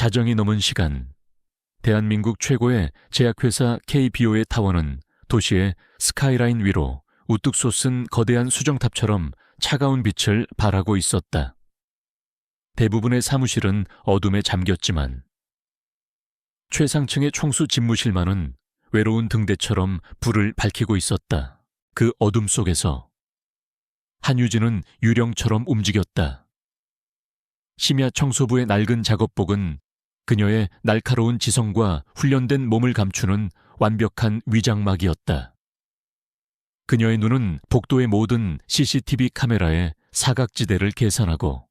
자정이 넘은 시간, 대한민국 최고의 제약회사 KBO의 타워는 도시의 스카이라인 위로 우뚝 솟은 거대한 수정탑처럼 차가운 빛을 발하고 있었다. 대부분의 사무실은 어둠에 잠겼지만 최상층의 총수 집무실만은 외로운 등대처럼 불을 밝히고 있었다. 그 어둠 속에서 한유진은 유령처럼 움직였다. 심야 청소부의 낡은 작업복은 그녀의 날카로운 지성과 훈련된 몸을 감추는 완벽한 위장막이었다. 그녀의 눈은 복도의 모든 CCTV 카메라의 사각지대를 계산하고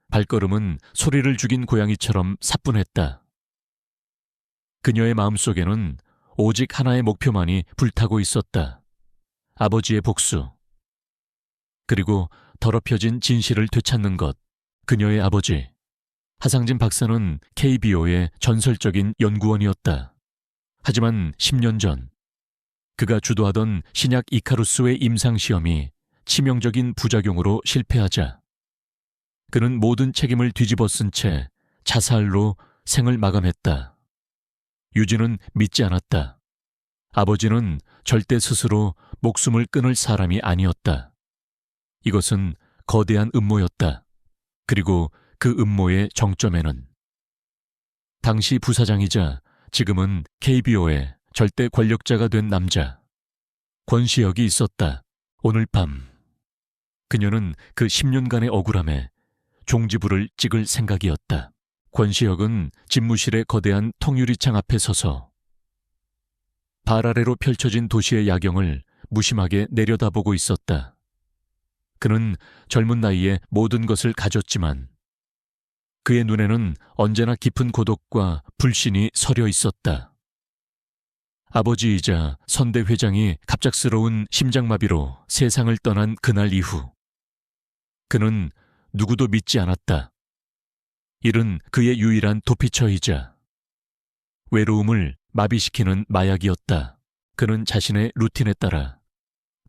발걸음은 소리를 죽인 고양이처럼 사뿐했다. 그녀의 마음속에는 오직 하나의 목표만이 불타고 있었다. 아버지의 복수. 그리고 더럽혀진 진실을 되찾는 것. 그녀의 아버지. 하상진 박사는 KBO의 전설적인 연구원이었다. 하지만 10년 전 그가 주도하던 신약 이카루스의 임상시험이 치명적인 부작용으로 실패하자 그는 모든 책임을 뒤집어 쓴 채 자살로 생을 마감했다. 유진은 믿지 않았다. 아버지는 절대 스스로 목숨을 끊을 사람이 아니었다. 이것은 거대한 음모였다. 그리고 그 음모의 정점에는 당시 부사장이자 지금은 KBO의 절대 권력자가 된 남자 권시혁이 있었다. 오늘 밤 그녀는 그 10년간의 억울함에 종지부를 찍을 생각이었다. 권시혁은 집무실의 거대한 통유리창 앞에 서서 발 아래로 펼쳐진 도시의 야경을 무심하게 내려다보고 있었다. 그는 젊은 나이에 모든 것을 가졌지만 그의 눈에는 언제나 깊은 고독과 불신이 서려 있었다. 아버지이자 선대 회장이 갑작스러운 심장마비로 세상을 떠난 그날 이후 그는 누구도 믿지 않았다. 일은 그의 유일한 도피처이자 외로움을 마비시키는 마약이었다. 그는 자신의 루틴에 따라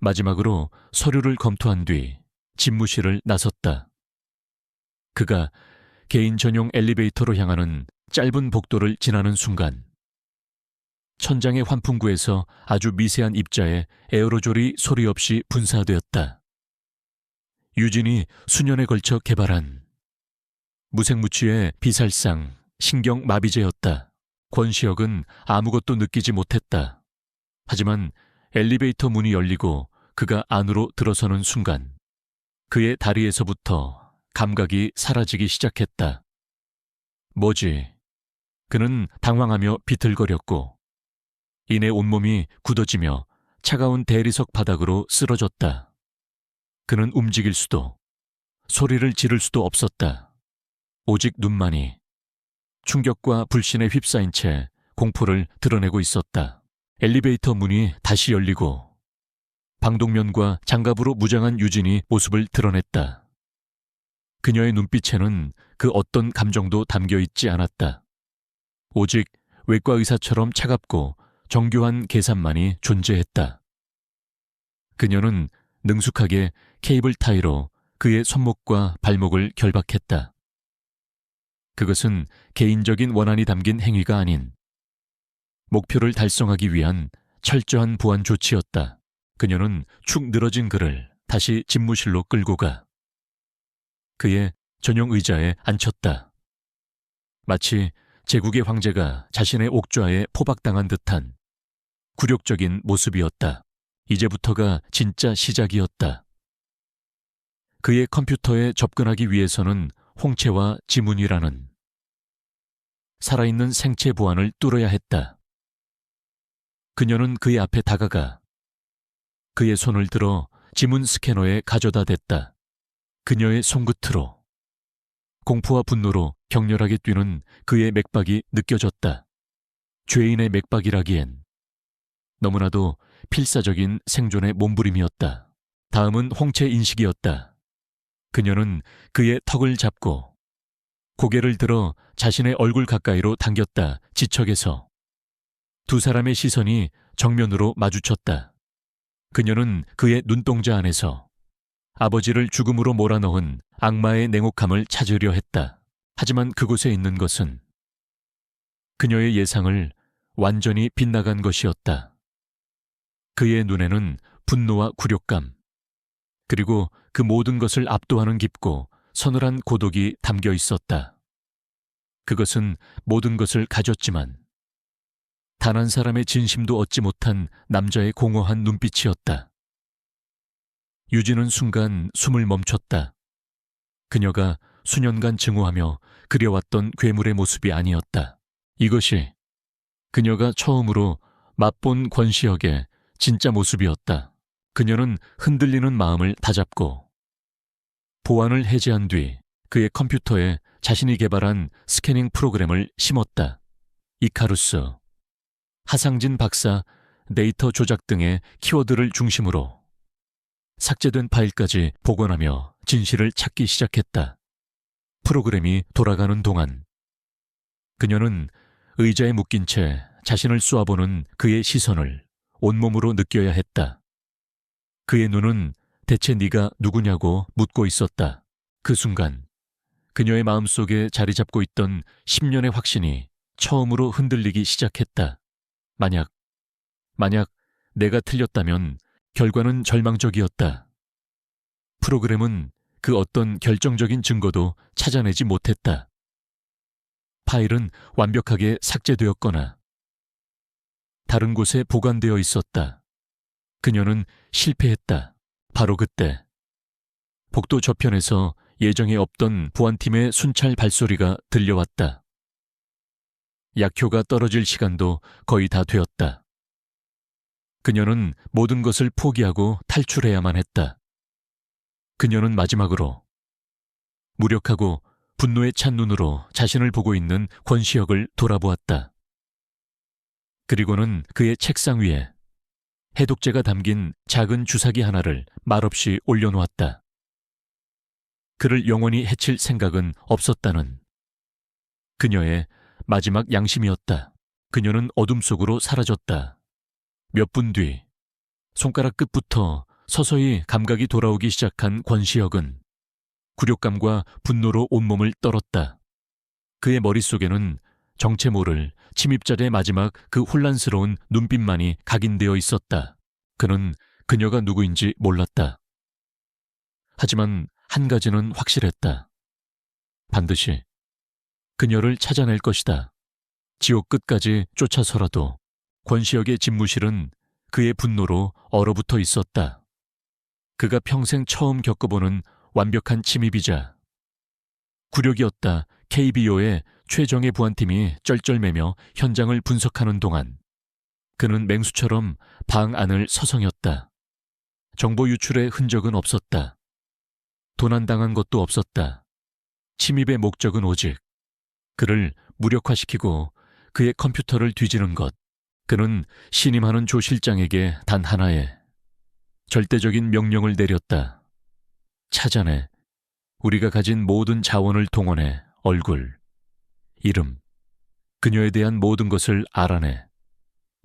마지막으로 서류를 검토한 뒤 집무실을 나섰다. 그가 개인 전용 엘리베이터로 향하는 짧은 복도를 지나는 순간 천장의 환풍구에서 아주 미세한 입자에 에어로졸이 소리 없이 분사되었다. 유진이 수년에 걸쳐 개발한 무색무취의 비살상 신경마비제였다. 권시혁은 아무것도 느끼지 못했다. 하지만 엘리베이터 문이 열리고 그가 안으로 들어서는 순간 그의 다리에서부터 감각이 사라지기 시작했다. 뭐지? 그는 당황하며 비틀거렸고 이내 온몸이 굳어지며 차가운 대리석 바닥으로 쓰러졌다. 그는 움직일 수도 소리를 지를 수도 없었다. 오직 눈만이 충격과 불신에 휩싸인 채 공포를 드러내고 있었다. 엘리베이터 문이 다시 열리고 방독면과 장갑으로 무장한 유진이 모습을 드러냈다. 그녀의 눈빛에는 그 어떤 감정도 담겨있지 않았다. 오직 외과 의사처럼 차갑고 정교한 계산만이 존재했다. 그녀는 능숙하게 케이블 타이로 그의 손목과 발목을 결박했다. 그것은 개인적인 원한이 담긴 행위가 아닌 목표를 달성하기 위한 철저한 보안 조치였다. 그녀는 축 늘어진 그를 다시 집무실로 끌고 가 그의 전용 의자에 앉혔다. 마치 제국의 황제가 자신의 옥좌에 포박당한 듯한 굴욕적인 모습이었다. 이제부터가 진짜 시작이었다. 그의 컴퓨터에 접근하기 위해서는 홍채와 지문이라는 살아있는 생체 보안을 뚫어야 했다. 그녀는 그의 앞에 다가가 그의 손을 들어 지문 스캐너에 가져다 댔다. 그녀의 손끝으로 공포와 분노로 격렬하게 뛰는 그의 맥박이 느껴졌다. 죄인의 맥박이라기엔 너무나도 필사적인 생존의 몸부림이었다. 다음은 홍채 인식이었다. 그녀는 그의 턱을 잡고 고개를 들어 자신의 얼굴 가까이로 당겼다. 지척에서 두 사람의 시선이 정면으로 마주쳤다. 그녀는 그의 눈동자 안에서 아버지를 죽음으로 몰아넣은 악마의 냉혹함을 찾으려 했다. 하지만 그곳에 있는 것은 그녀의 예상을 완전히 빗나간 것이었다. 그의 눈에는 분노와 굴욕감, 그리고 그 모든 것을 압도하는 깊고 서늘한 고독이 담겨 있었다. 그것은 모든 것을 가졌지만 단 한 사람의 진심도 얻지 못한 남자의 공허한 눈빛이었다. 유진은 순간 숨을 멈췄다. 그녀가 수년간 증오하며 그려왔던 괴물의 모습이 아니었다. 이것이 그녀가 처음으로 맛본 권시혁의 진짜 모습이었다. 그녀는 흔들리는 마음을 다잡고 보안을 해제한 뒤 그의 컴퓨터에 자신이 개발한 스캐닝 프로그램을 심었다. 이카루스, 하상진 박사, 데이터 조작 등의 키워드를 중심으로 삭제된 파일까지 복원하며 진실을 찾기 시작했다. 프로그램이 돌아가는 동안 그녀는 의자에 묶인 채 자신을 쏘아보는 그의 시선을 온몸으로 느껴야 했다. 그의 눈은 대체 네가 누구냐고 묻고 있었다. 그 순간 그녀의 마음속에 자리 잡고 있던 10년의 확신이 처음으로 흔들리기 시작했다. 만약 내가 틀렸다면 결과는 절망적이었다. 프로그램은 그 어떤 결정적인 증거도 찾아내지 못했다. 파일은 완벽하게 삭제되었거나 다른 곳에 보관되어 있었다. 그녀는 실패했다. 바로 그때 복도 저편에서 예정에 없던 보안팀의 순찰 발소리가 들려왔다. 약효가 떨어질 시간도 거의 다 되었다. 그녀는 모든 것을 포기하고 탈출해야만 했다. 그녀는 마지막으로 무력하고 분노에 찬 눈으로 자신을 보고 있는 권시혁을 돌아보았다. 그리고는 그의 책상 위에 해독제가 담긴 작은 주사기 하나를 말없이 올려놓았다. 그를 영원히 해칠 생각은 없었다는 그녀의 마지막 양심이었다. 그녀는 어둠 속으로 사라졌다. 몇 분 뒤 손가락 끝부터 서서히 감각이 돌아오기 시작한 권시혁은 굴욕감과 분노로 온몸을 떨었다. 그의 머릿속에는 정체 모를 침입자의 마지막 그 혼란스러운 눈빛만이 각인되어 있었다. 그는 그녀가 누구인지 몰랐다. 하지만 한 가지는 확실했다. 반드시 그녀를 찾아낼 것이다. 지옥 끝까지 쫓아서라도 권시혁의 집무실은 그의 분노로 얼어붙어 있었다. 그가 평생 처음 겪어보는 완벽한 침입이자 굴욕이었다. KBO의 최정예 보안팀이 쩔쩔매며 현장을 분석하는 동안 그는 맹수처럼 방 안을 서성였다. 정보 유출의 흔적은 없었다. 도난당한 것도 없었다. 침입의 목적은 오직 그를 무력화시키고 그의 컴퓨터를 뒤지는 것. 그는 신임하는 조 실장에게 단 하나의 절대적인 명령을 내렸다. 찾아내. 우리가 가진 모든 자원을 동원해 얼굴, 이름, 그녀에 대한 모든 것을 알아내.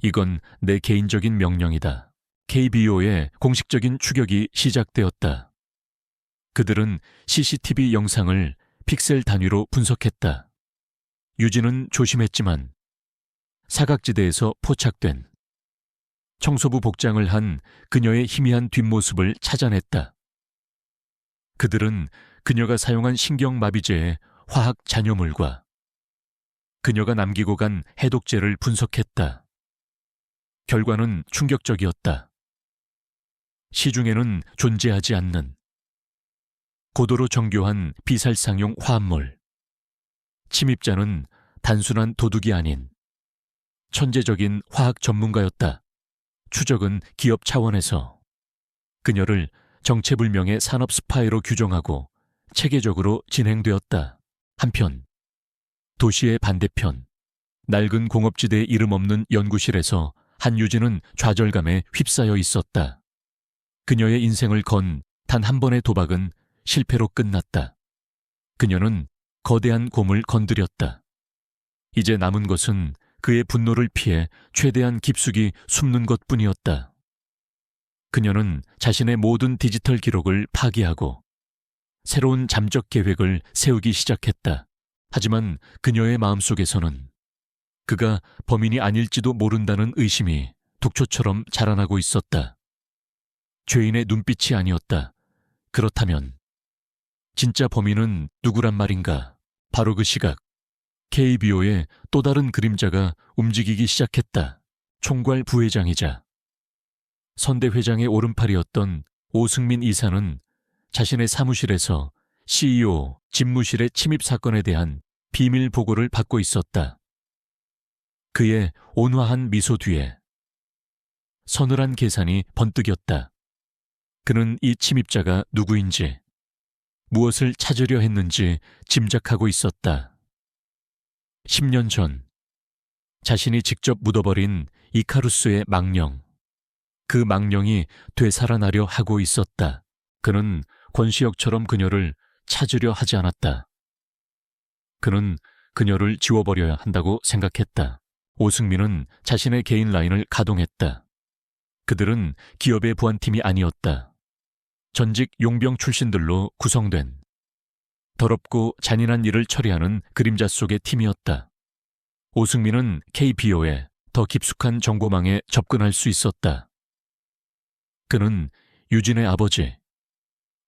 이건 내 개인적인 명령이다. KBO의 공식적인 추격이 시작되었다. 그들은 CCTV 영상을 픽셀 단위로 분석했다. 유진은 조심했지만 사각지대에서 포착된 청소부 복장을 한 그녀의 희미한 뒷모습을 찾아냈다. 그들은 그녀가 사용한 신경마비제의 화학 잔여물과 그녀가 남기고 간 해독제를 분석했다. 결과는 충격적이었다. 시중에는 존재하지 않는 고도로 정교한 비살상용 화합물. 침입자는 단순한 도둑이 아닌 천재적인 화학 전문가였다. 추적은 기업 차원에서 그녀를 정체불명의 산업 스파이로 규정하고 체계적으로 진행되었다. 한편 도시의 반대편 낡은 공업지대에 이름 없는 연구실에서 한유진은 좌절감에 휩싸여 있었다. 그녀의 인생을 건 단 한 번의 도박은 실패로 끝났다. 그녀는 거대한 곰을 건드렸다. 이제 남은 것은 그의 분노를 피해 최대한 깊숙이 숨는 것뿐이었다. 그녀는 자신의 모든 디지털 기록을 파기하고 새로운 잠적 계획을 세우기 시작했다. 하지만 그녀의 마음속에서는 그가 범인이 아닐지도 모른다는 의심이 독초처럼 자라나고 있었다. 죄인의 눈빛이 아니었다. 그렇다면 진짜 범인은 누구란 말인가? 바로 그 시각 KBO의 또 다른 그림자가 움직이기 시작했다. 총괄 부회장이자 선대 회장의 오른팔이었던 오승민 이사는 자신의 사무실에서 CEO 집무실의 침입 사건에 대한 비밀 보고를 받고 있었다. 그의 온화한 미소 뒤에 서늘한 계산이 번뜩였다. 그는 이 침입자가 누구인지, 무엇을 찾으려 했는지 짐작하고 있었다. 10년 전 자신이 직접 묻어버린 이카루스의 망령, 그 망령이 되살아나려 하고 있었다. 그는 권시혁처럼 그녀를 찾으려 하지 않았다. 그는 그녀를 지워버려야 한다고 생각했다. 오승민은 자신의 개인 라인을 가동했다. 그들은 기업의 보안팀이 아니었다. 전직 용병 출신들로 구성된 더럽고 잔인한 일을 처리하는 그림자 속의 팀이었다. 오승민은 KBO에 더 깊숙한 정보망에 접근할 수 있었다. 그는 유진의 아버지,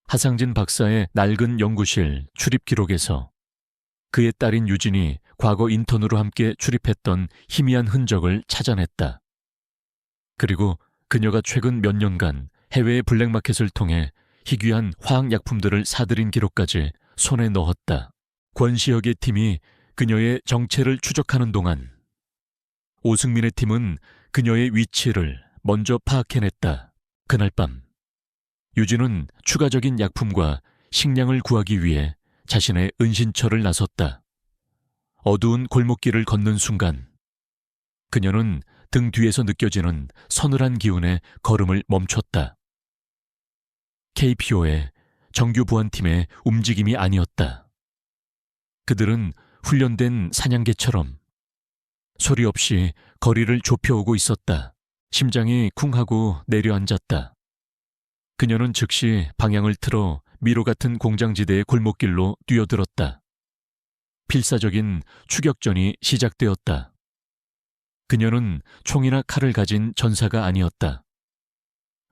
하상진 박사의 낡은 연구실 출입 기록에서 그의 딸인 유진이 과거 인턴으로 함께 출입했던 희미한 흔적을 찾아냈다. 그리고 그녀가 최근 몇 년간 해외의 블랙마켓을 통해 희귀한 화학약품들을 사들인 기록까지 손에 넣었다. 권시혁의 팀이 그녀의 정체를 추적하는 동안 오승민의 팀은 그녀의 위치를 먼저 파악해냈다. 그날 밤 유진은 추가적인 약품과 식량을 구하기 위해 자신의 은신처를 나섰다. 어두운 골목길을 걷는 순간 그녀는 등 뒤에서 느껴지는 서늘한 기운에 걸음을 멈췄다. KPO의 정규 보안팀의 움직임이 아니었다. 그들은 훈련된 사냥개처럼 소리 없이 거리를 좁혀오고 있었다. 심장이 쿵하고 내려앉았다. 그녀는 즉시 방향을 틀어 미로 같은 공장지대의 골목길로 뛰어들었다. 필사적인 추격전이 시작되었다. 그녀는 총이나 칼을 가진 전사가 아니었다.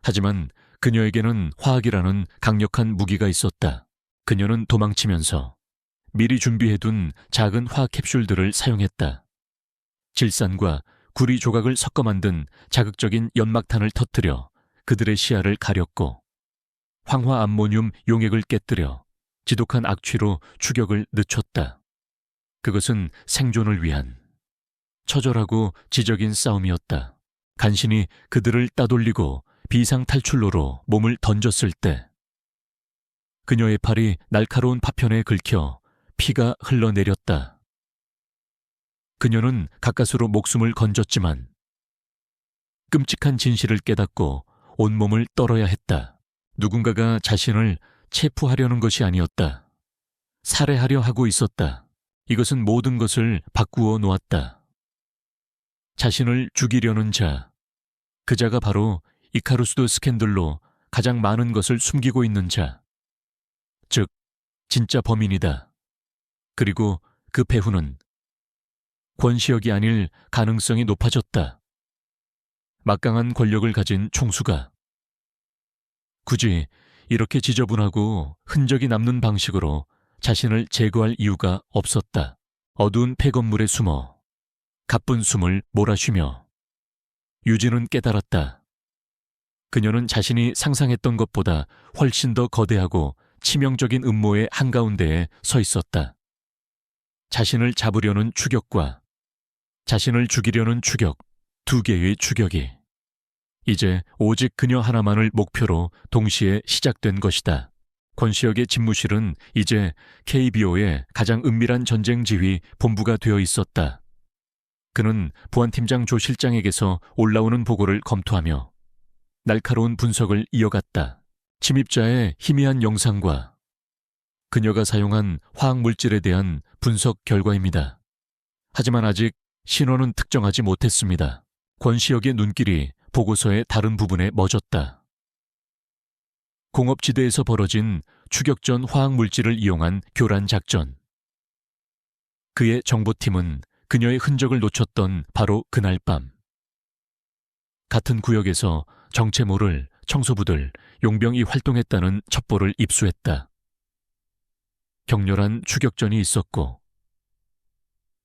하지만 그녀에게는 화학이라는 강력한 무기가 있었다. 그녀는 도망치면서 미리 준비해둔 작은 화학 캡슐들을 사용했다. 질산과 구리 조각을 섞어 만든 자극적인 연막탄을 터뜨려 그들의 시야를 가렸고 황화암모늄 용액을 깨뜨려 지독한 악취로 추격을 늦췄다. 그것은 생존을 위한 처절하고 지적인 싸움이었다. 간신히 그들을 따돌리고 비상탈출로로 몸을 던졌을 때 그녀의 팔이 날카로운 파편에 긁혀 피가 흘러내렸다. 그녀는 가까스로 목숨을 건졌지만 끔찍한 진실을 깨닫고 온몸을 떨어야 했다. 누군가가 자신을 체포하려는 것이 아니었다. 살해하려 하고 있었다. 이것은 모든 것을 바꾸어 놓았다. 자신을 죽이려는 자, 그 자가 바로 이카루스도 스캔들로 가장 많은 것을 숨기고 있는 자, 즉 진짜 범인이다. 그리고 그 배후는 권시혁이 아닐 가능성이 높아졌다. 막강한 권력을 가진 총수가 굳이 이렇게 지저분하고 흔적이 남는 방식으로 자신을 제거할 이유가 없었다. 어두운 폐건물에 숨어 가쁜 숨을 몰아쉬며 유진은 깨달았다. 그녀는 자신이 상상했던 것보다 훨씬 더 거대하고 치명적인 음모의 한가운데에 서 있었다. 자신을 잡으려는 추격과 자신을 죽이려는 추격, 두 개의 추격이 이제 오직 그녀 하나만을 목표로 동시에 시작된 것이다. 권시혁의 집무실은 이제 KBO의 가장 은밀한 전쟁 지휘 본부가 되어 있었다. 그는 보안팀장 조 실장에게서 올라오는 보고를 검토하며 날카로운 분석을 이어갔다. 침입자의 희미한 영상과 그녀가 사용한 화학물질에 대한 분석 결과입니다. 하지만 아직 신원은 특정하지 못했습니다. 권시혁의 눈길이 보고서의 다른 부분에 멎었다. 공업지대에서 벌어진 추격전 화학물질을 이용한 교란 작전. 그의 정보팀은 그녀의 흔적을 놓쳤던 바로 그날 밤. 같은 구역에서 정체 모를 청소부들, 용병이 활동했다는 첩보를 입수했다. 격렬한 추격전이 있었고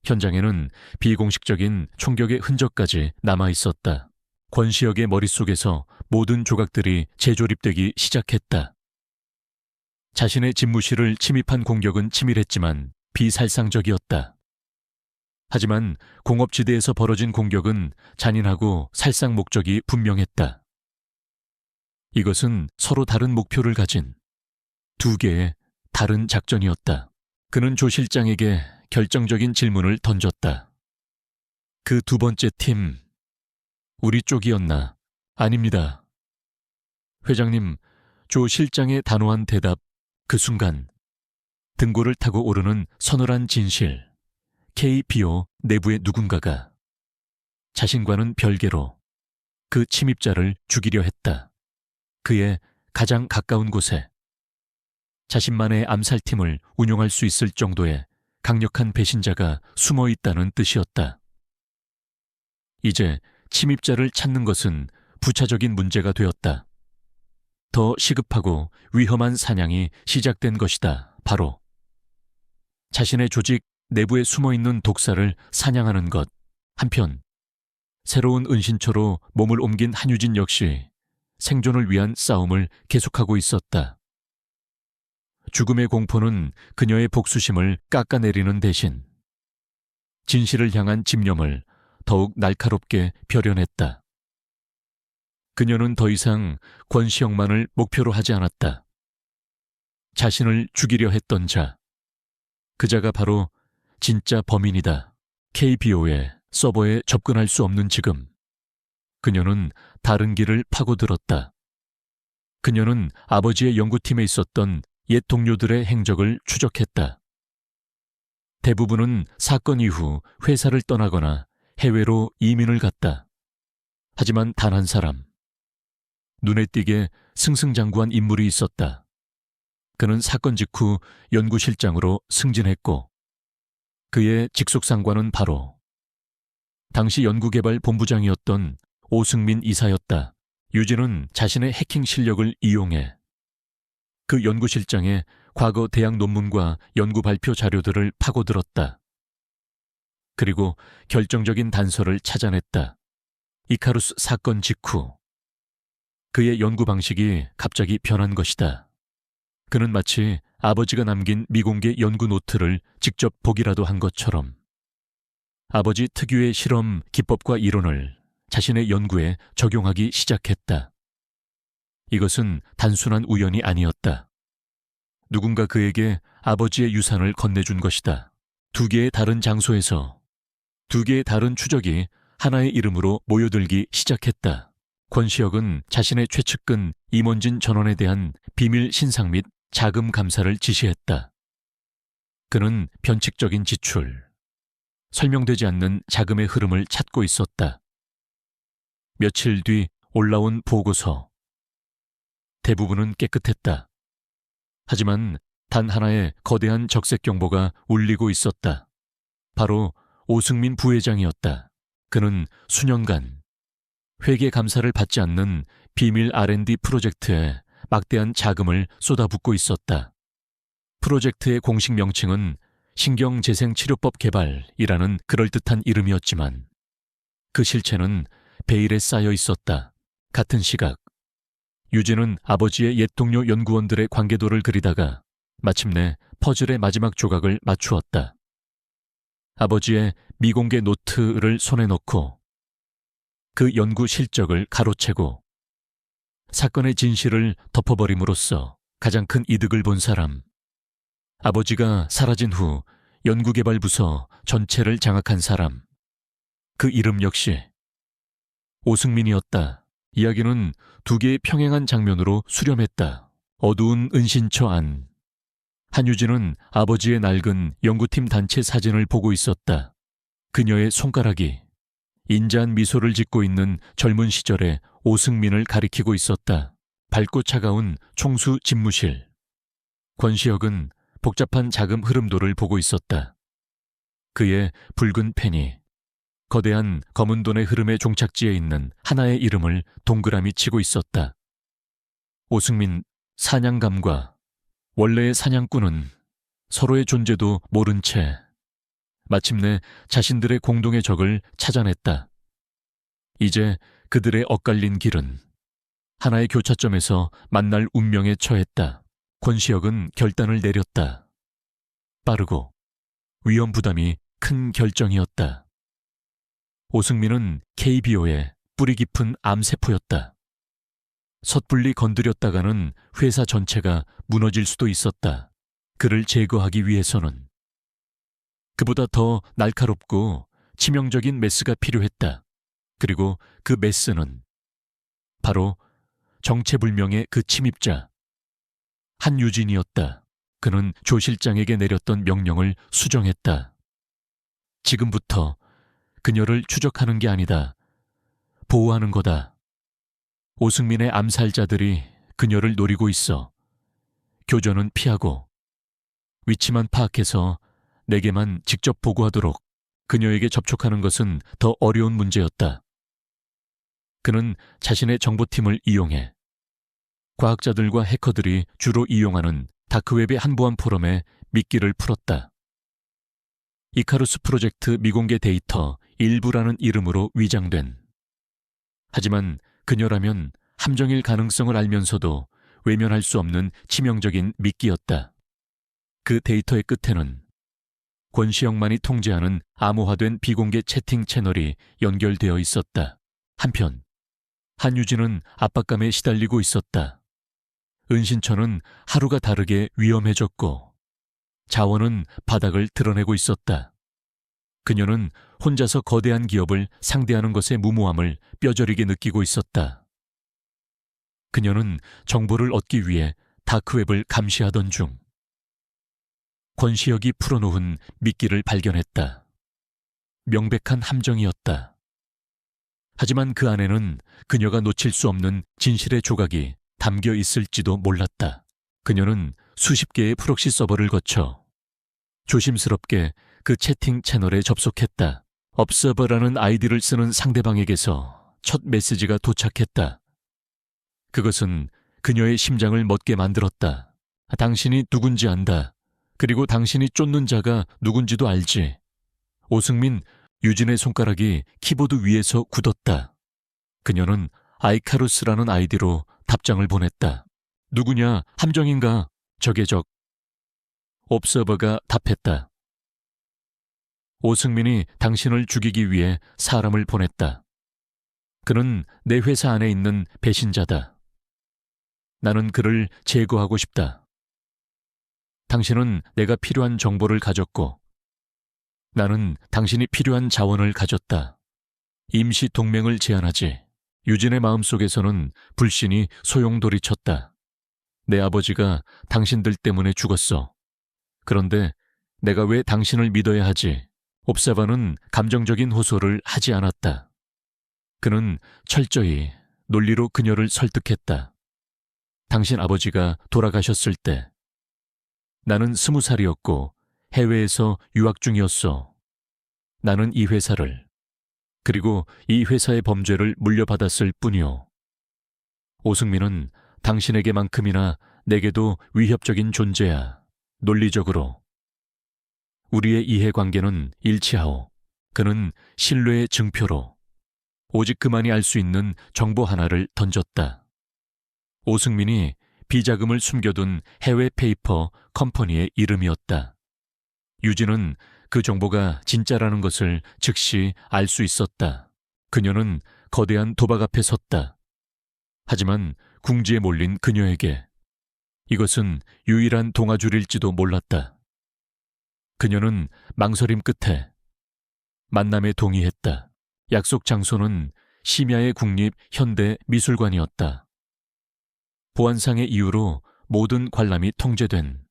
현장에는 비공식적인 총격의 흔적까지 남아 있었다. 권시혁의 머릿속에서 모든 조각들이 재조립되기 시작했다. 자신의 집무실을 침입한 공격은 치밀했지만 비살상적이었다. 하지만 공업지대에서 벌어진 공격은 잔인하고 살상 목적이 분명했다. 이것은 서로 다른 목표를 가진 두 개의 다른 작전이었다. 그는 조 실장에게 결정적인 질문을 던졌다. 그 두 번째 팀, 우리 쪽이었나? 아닙니다. 회장님, 조 실장의 단호한 대답, 그 순간 등골을 타고 오르는 서늘한 진실, KBO 내부의 누군가가 자신과는 별개로 그 침입자를 죽이려 했다. 그의 가장 가까운 곳에 자신만의 암살팀을 운용할 수 있을 정도의 강력한 배신자가 숨어 있다는 뜻이었다. 이제 침입자를 찾는 것은 부차적인 문제가 되었다. 더 시급하고 위험한 사냥이 시작된 것이다. 바로 자신의 조직 내부에 숨어있는 독사를 사냥하는 것. 한편 새로운 은신처로 몸을 옮긴 한유진 역시 생존을 위한 싸움을 계속하고 있었다. 죽음의 공포는 그녀의 복수심을 깎아내리는 대신 진실을 향한 집념을 더욱 날카롭게 벼려냈다. 그녀는 더 이상 권시영만을 목표로 하지 않았다. 자신을 죽이려 했던 자, 그 자가 바로 진짜 범인이다. KBO의 서버에 접근할 수 없는 지금, 그녀는 다른 길을 파고들었다. 그녀는 아버지의 연구팀에 있었던 옛 동료들의 행적을 추적했다. 대부분은 사건 이후 회사를 떠나거나 해외로 이민을 갔다. 하지만 단 한 사람, 눈에 띄게 승승장구한 인물이 있었다. 그는 사건 직후 연구실장으로 승진했고 그의 직속상관은 바로 당시 연구개발본부장이었던 오승민 이사였다. 유진은 자신의 해킹 실력을 이용해 그 연구실장의 과거 대학 논문과 연구 발표 자료들을 파고들었다. 그리고 결정적인 단서를 찾아냈다. 이카루스 사건 직후 그의 연구 방식이 갑자기 변한 것이다. 그는 마치 아버지가 남긴 미공개 연구 노트를 직접 보기라도 한 것처럼 아버지 특유의 실험 기법과 이론을 자신의 연구에 적용하기 시작했다. 이것은 단순한 우연이 아니었다. 누군가 그에게 아버지의 유산을 건네준 것이다. 두 개의 다른 장소에서 두 개의 다른 추적이 하나의 이름으로 모여들기 시작했다. 권시혁은 자신의 최측근 임원진 전원에 대한 비밀 신상 및 자금 감사를 지시했다. 그는 변칙적인 지출, 설명되지 않는 자금의 흐름을 찾고 있었다. 며칠 뒤 올라온 보고서. 대부분은 깨끗했다. 하지만 단 하나의 거대한 적색 경보가 울리고 있었다. 바로 오승민 부회장이었다. 그는 수년간 회계 감사를 받지 않는 비밀 R&D 프로젝트에 막대한 자금을 쏟아붓고 있었다. 프로젝트의 공식 명칭은 신경재생치료법 개발이라는 그럴듯한 이름이었지만 그 실체는 베일에 쌓여 있었다. 같은 시각 유진은 아버지의 옛 동료 연구원들의 관계도를 그리다가 마침내 퍼즐의 마지막 조각을 맞추었다. 아버지의 미공개 노트를 손에 넣고 그 연구 실적을 가로채고 사건의 진실을 덮어버림으로써 가장 큰 이득을 본 사람, 아버지가 사라진 후 연구개발부서 전체를 장악한 사람, 그 이름 역시 오승민이었다. 이야기는 두 개의 평행한 장면으로 수렴했다. 어두운 은신처 안. 한유진은 아버지의 낡은 연구팀 단체 사진을 보고 있었다. 그녀의 손가락이 인자한 미소를 짓고 있는 젊은 시절의 오승민을 가리키고 있었다. 밝고 차가운 총수 집무실. 권시혁은 복잡한 자금 흐름도를 보고 있었다. 그의 붉은 펜이 거대한 검은 돈의 흐름의 종착지에 있는 하나의 이름을 동그라미 치고 있었다. 오승민 사냥감과 원래의 사냥꾼은 서로의 존재도 모른 채 마침내 자신들의 공동의 적을 찾아냈다. 이제 그들의 엇갈린 길은 하나의 교차점에서 만날 운명에 처했다. 권시혁은 결단을 내렸다. 빠르고 위험 부담이 큰 결정이었다. 오승민은 KBO의 뿌리 깊은 암세포였다. 섣불리 건드렸다가는 회사 전체가 무너질 수도 있었다. 그를 제거하기 위해서는 그보다 더 날카롭고 치명적인 메스가 필요했다. 그리고 그 메스는 바로 정체불명의 그 침입자 한유진이었다. 그는 조 실장에게 내렸던 명령을 수정했다. 지금부터 그녀를 추적하는 게 아니다. 보호하는 거다. 오승민의 암살자들이 그녀를 노리고 있어. 교전은 피하고 위치만 파악해서 내게만 직접 보고하도록. 그녀에게 접촉하는 것은 더 어려운 문제였다. 그는 자신의 정보팀을 이용해 과학자들과 해커들이 주로 이용하는 다크웹의 한보안 포럼에 미끼를 풀었다. 이카루스 프로젝트 미공개 데이터 일부라는 이름으로 위장된, 하지만 그녀라면 함정일 가능성을 알면서도 외면할 수 없는 치명적인 미끼였다. 그 데이터의 끝에는 권시영만이 통제하는 암호화된 비공개 채팅 채널이 연결되어 있었다. 한편 한유진은 압박감에 시달리고 있었다. 은신처는 하루가 다르게 위험해졌고 자원은 바닥을 드러내고 있었다. 그녀는 혼자서 거대한 기업을 상대하는 것의 무모함을 뼈저리게 느끼고 있었다. 그녀는 정보를 얻기 위해 다크웹을 감시하던 중 권시혁이 풀어놓은 미끼를 발견했다. 명백한 함정이었다. 하지만 그 안에는 그녀가 놓칠 수 없는 진실의 조각이 담겨 있을지도 몰랐다. 그녀는 수십 개의 프록시 서버를 거쳐 조심스럽게 그 채팅 채널에 접속했다. observer라는 아이디를 쓰는 상대방에게서 첫 메시지가 도착했다. 그것은 그녀의 심장을 멎게 만들었다. 당신이 누군지 안다. 그리고 당신이 쫓는 자가 누군지도 알지. 오승민, 유진의 손가락이 키보드 위에서 굳었다. 그녀는 아이카루스라는 아이디로 답장을 보냈다. 누구냐? 함정인가? 적의 적. 옵서버가 답했다. 오승민이 당신을 죽이기 위해 사람을 보냈다. 그는 내 회사 안에 있는 배신자다. 나는 그를 제거하고 싶다. 당신은 내가 필요한 정보를 가졌고 나는 당신이 필요한 자원을 가졌다. 임시 동맹을 제안하지. 유진의 마음속에서는 불신이 소용돌이쳤다. 내 아버지가 당신들 때문에 죽었어. 그런데 내가 왜 당신을 믿어야 하지? 옵사바는 감정적인 호소를 하지 않았다. 그는 철저히 논리로 그녀를 설득했다. 당신 아버지가 돌아가셨을 때 나는 20살이었고 해외에서 유학 중이었어. 나는 이 회사를, 그리고 이 회사의 범죄를 물려받았을 뿐이오. 오승민은 당신에게만큼이나 내게도 위협적인 존재야. 논리적으로. 우리의 이해관계는 일치하오. 그는 신뢰의 증표로 오직 그만이 알 수 있는 정보 하나를 던졌다. 오승민이 비자금을 숨겨둔 해외 페이퍼 컴퍼니의 이름이었다. 유진은 그 정보가 진짜라는 것을 즉시 알 수 있었다. 그녀는 거대한 도박 앞에 섰다. 하지만 궁지에 몰린 그녀에게 이것은 유일한 동아줄일지도 몰랐다. 그녀는 망설임 끝에 만남에 동의했다. 약속 장소는 심야의 국립현대미술관이었다. 보안상의 이유로 모든 관람이 통제된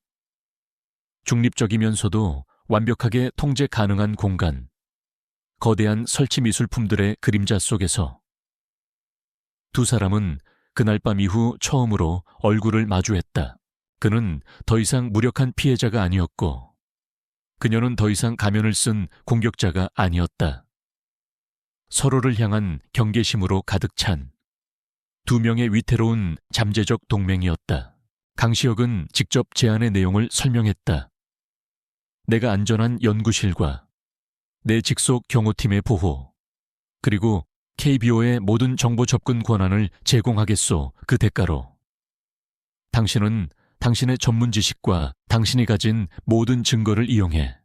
중립적이면서도 완벽하게 통제 가능한 공간, 거대한 설치 미술품들의 그림자 속에서 두 사람은 그날 밤 이후 처음으로 얼굴을 마주했다. 그는 더 이상 무력한 피해자가 아니었고 그녀는 더 이상 가면을 쓴 공격자가 아니었다. 서로를 향한 경계심으로 가득 찬 두 명의 위태로운 잠재적 동맹이었다. 강시혁은 직접 제안의 내용을 설명했다. 내가 안전한 연구실과 내 직속 경호팀의 보호, 그리고 KBO의 모든 정보 접근 권한을 제공하겠소. 그 대가로 당신은 당신의 전문 지식과 당신이 가진 모든 증거를 이용해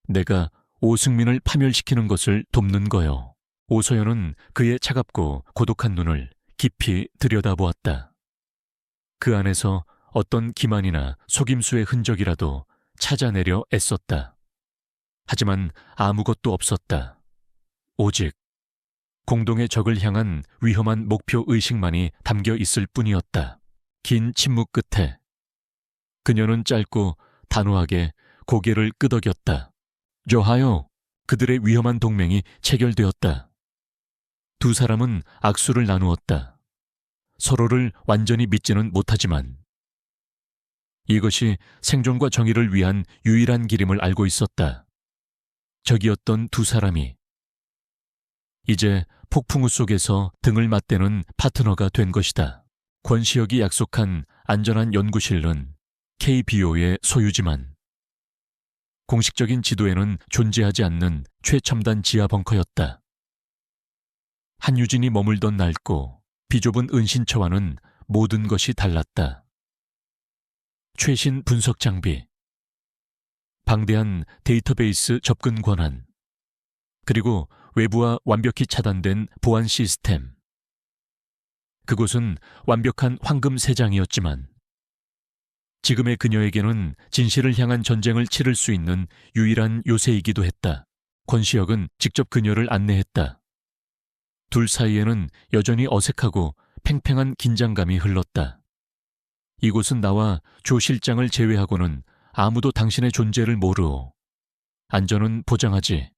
내가 오승민을 파멸시키는 것을 돕는 거요. 오서연은 그의 차갑고 고독한 눈을 깊이 들여다보았다. 그 안에서 어떤 기만이나 속임수의 흔적이라도 찾아내려 애썼다. 하지만 아무것도 없었다. 오직 공동의 적을 향한 위험한 목표 의식만이 담겨 있을 뿐이었다. 긴 침묵 끝에 그녀는 짧고 단호하게 고개를 끄덕였다. 좋아요. 그들의 위험한 동맹이 체결되었다. 두 사람은 악수를 나누었다. 서로를 완전히 믿지는 못하지만 이것이 생존과 정의를 위한 유일한 길임을 알고 있었다. 적이었던 두 사람이 이제 폭풍우 속에서 등을 맞대는 파트너가 된 것이다. 권시혁이 약속한 안전한 연구실은 KBO의 소유지만 공식적인 지도에는 존재하지 않는 최첨단 지하 벙커였다. 한유진이 머물던 낡고 비좁은 은신처와는 모든 것이 달랐다. 최신 분석 장비, 방대한 데이터베이스 접근 권한, 그리고 외부와 완벽히 차단된 보안 시스템. 그곳은 완벽한 황금 세장이었지만 지금의 그녀에게는 진실을 향한 전쟁을 치를 수 있는 유일한 요새이기도 했다. 권시혁은 직접 그녀를 안내했다. 둘 사이에는 여전히 어색하고 팽팽한 긴장감이 흘렀다. 이곳은 나와 조 실장을 제외하고는 아무도 당신의 존재를 모르오. 안전은 보장하지.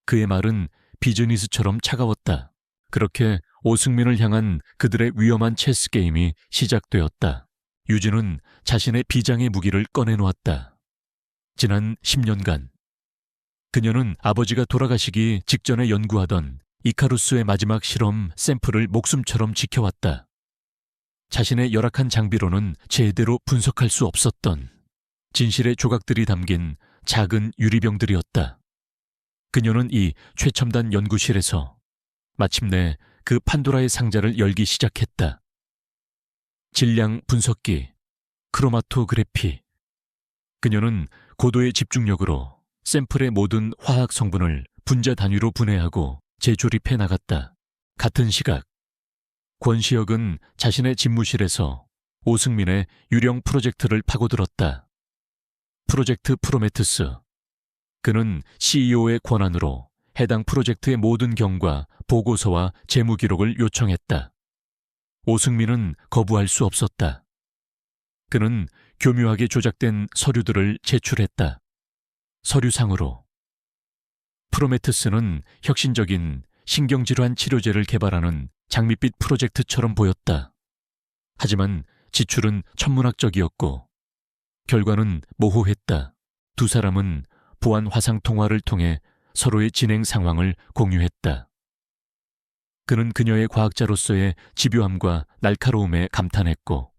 그의 말은 비즈니스처럼 차가웠다. 그렇게 오승민을 향한 그들의 위험한 체스 게임이 시작되었다. 유진은 자신의 비장의 무기를 꺼내놓았다. 지난 10년간 그녀는 아버지가 돌아가시기 직전에 연구하던 이카루스의 마지막 실험 샘플을 목숨처럼 지켜왔다. 자신의 열악한 장비로는 제대로 분석할 수 없었던 진실의 조각들이 담긴 작은 유리병들이었다. 그녀는 이 최첨단 연구실에서 마침내 그 판도라의 상자를 열기 시작했다. 질량 분석기, 크로마토그래피. 그녀는 고도의 집중력으로 샘플의 모든 화학 성분을 분자 단위로 분해하고 재조립해 나갔다. 같은 시각, 권시혁은 자신의 집무실에서 오승민의 유령 프로젝트를 파고들었다. 프로젝트 프로메테우스. 그는 CEO의 권한으로 해당 프로젝트의 모든 경과, 보고서와 재무 기록을 요청했다. 오승민은 거부할 수 없었다. 그는 교묘하게 조작된 서류들을 제출했다. 서류상으로 프로메테우스는 혁신적인 신경질환 치료제를 개발하는 장밋빛 프로젝트처럼 보였다. 하지만 지출은 천문학적이었고 결과는 모호했다. 두 사람은 보안 화상 통화를 통해 서로의 진행 상황을 공유했다. 그는 그녀의 과학자로서의 집요함과 날카로움에 감탄했고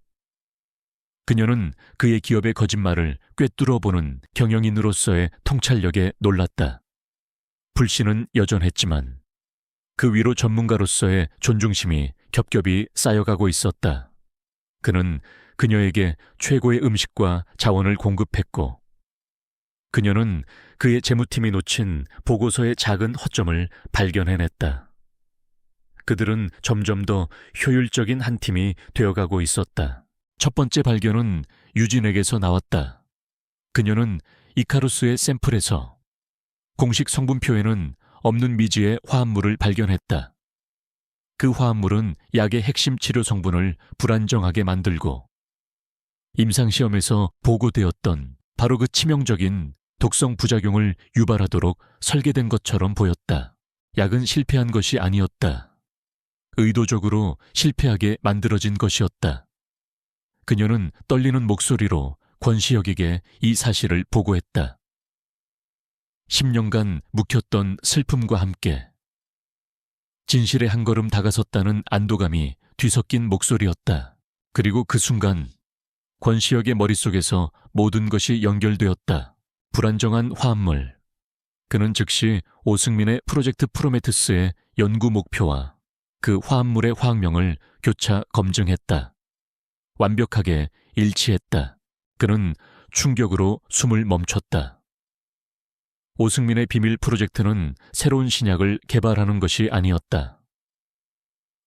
그녀는 그의 기업의 거짓말을 꿰뚫어보는 경영인으로서의 통찰력에 놀랐다. 불신은 여전했지만 그 위로 전문가로서의 존중심이 겹겹이 쌓여가고 있었다. 그는 그녀에게 최고의 음식과 자원을 공급했고 그녀는 그의 재무팀이 놓친 보고서의 작은 허점을 발견해냈다. 그들은 점점 더 효율적인 한 팀이 되어가고 있었다. 첫 번째 발견은 유진에게서 나왔다. 그녀는 이카루스의 샘플에서 공식 성분표에는 없는 미지의 화합물을 발견했다. 그 화합물은 약의 핵심 치료 성분을 불안정하게 만들고 임상시험에서 보고되었던 바로 그 치명적인 독성 부작용을 유발하도록 설계된 것처럼 보였다. 약은 실패한 것이 아니었다. 의도적으로 실패하게 만들어진 것이었다. 그녀는 떨리는 목소리로 권시혁에게 이 사실을 보고했다. 10년간 묵혔던 슬픔과 함께 진실에 한 걸음 다가섰다는 안도감이 뒤섞인 목소리였다. 그리고 그 순간 권시혁의 머릿속에서 모든 것이 연결되었다. 불안정한 화합물. 그는 즉시 오승민의 프로젝트 프로메테스의 연구 목표와 그 화합물의 화학명을 교차 검증했다. 완벽하게 일치했다. 그는 충격으로 숨을 멈췄다. 오승민의 비밀 프로젝트는 새로운 신약을 개발하는 것이 아니었다.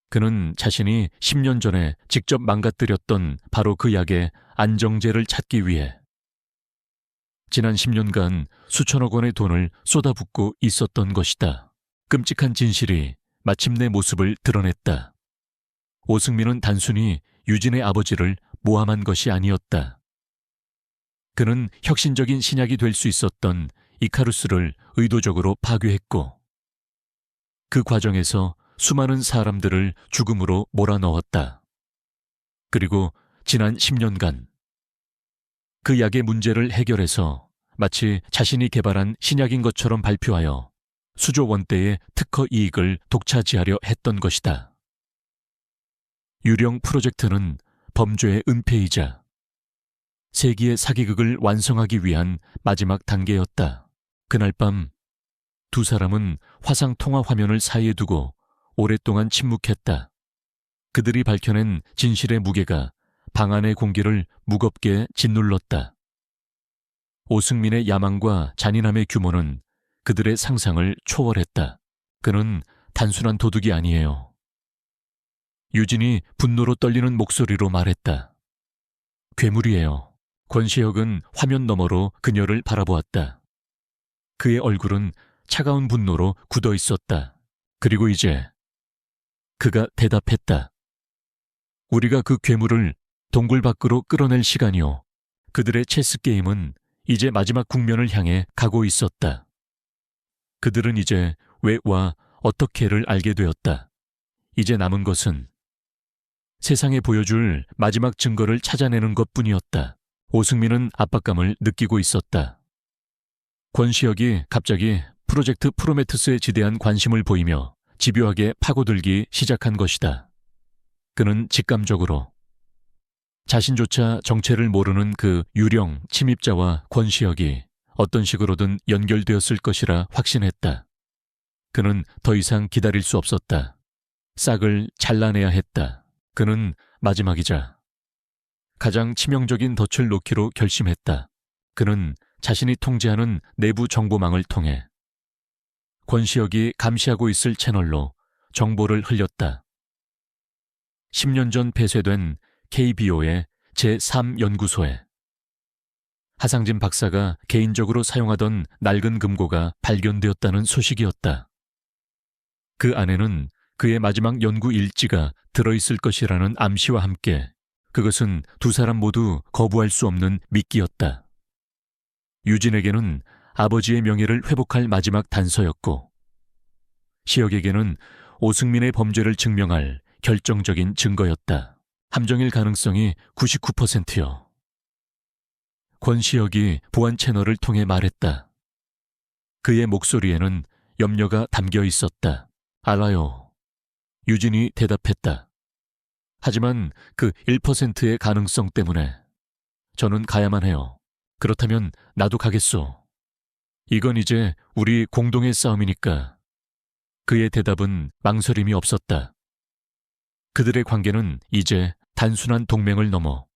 그는 자신이 10년 전에 직접 망가뜨렸던 바로 그 약의 안정제를 찾기 위해 지난 10년간 수천억 원의 돈을 쏟아붓고 있었던 것이다. 끔찍한 진실이 마침내 모습을 드러냈다. 오승민은 단순히 유진의 아버지를 모함한 것이 아니었다. 그는 혁신적인 신약이 될 수 있었던 이카루스를 의도적으로 파괴했고 그 과정에서 수많은 사람들을 죽음으로 몰아넣었다. 그리고 지난 10년간 그 약의 문제를 해결해서 마치 자신이 개발한 신약인 것처럼 발표하여 수조 원대의 특허 이익을 독차지하려 했던 것이다. 유령 프로젝트는 범죄의 은폐이자 세기의 사기극을 완성하기 위한 마지막 단계였다. 그날 밤 두 사람은 화상 통화 화면을 사이에 두고 오랫동안 침묵했다. 그들이 밝혀낸 진실의 무게가 방 안의 공기를 무겁게 짓눌렀다. 오승민의 야망과 잔인함의 규모는 그들의 상상을 초월했다. 그는 단순한 도둑이 아니에요. 유진이 분노로 떨리는 목소리로 말했다. 괴물이에요. 권시혁은 화면 너머로 그녀를 바라보았다. 그의 얼굴은 차가운 분노로 굳어 있었다. 그리고 이제 그가 대답했다. 우리가 그 괴물을 동굴 밖으로 끌어낼 시간이요. 그들의 체스 게임은 이제 마지막 국면을 향해 가고 있었다. 그들은 이제 왜와 어떻게를 알게 되었다. 이제 남은 것은 세상에 보여줄 마지막 증거를 찾아내는 것뿐이었다. 오승민은 압박감을 느끼고 있었다. 권시혁이 갑자기 프로젝트 프로메테스에 지대한 관심을 보이며 집요하게 파고들기 시작한 것이다. 그는 직감적으로 자신조차 정체를 모르는 그 유령 침입자와 권시혁이 어떤 식으로든 연결되었을 것이라 확신했다. 그는 더 이상 기다릴 수 없었다. 싹을 잘라내야 했다. 그는 마지막이자 가장 치명적인 덫을 놓기로 결심했다. 그는 자신이 통제하는 내부 정보망을 통해 권시혁이 감시하고 있을 채널로 정보를 흘렸다. 10년 전 폐쇄된 KBO의 제3연구소에 하상진 박사가 개인적으로 사용하던 낡은 금고가 발견되었다는 소식이었다. 그 안에는 그의 마지막 연구 일지가 들어있을 것이라는 암시와 함께 그것은 두 사람 모두 거부할 수 없는 미끼였다. 유진에게는 아버지의 명예를 회복할 마지막 단서였고 시혁에게는 오승민의 범죄를 증명할 결정적인 증거였다. 함정일 가능성이 99%요. 권시혁이 보안 채널을 통해 말했다. 그의 목소리에는 염려가 담겨 있었다. 알아요. 유진이 대답했다. 하지만 그 1%의 가능성 때문에 저는 가야만 해요. 그렇다면 나도 가겠소. 이건 이제 우리 공동의 싸움이니까. 그의 대답은 망설임이 없었다. 그들의 관계는 이제 단순한 동맹을 넘어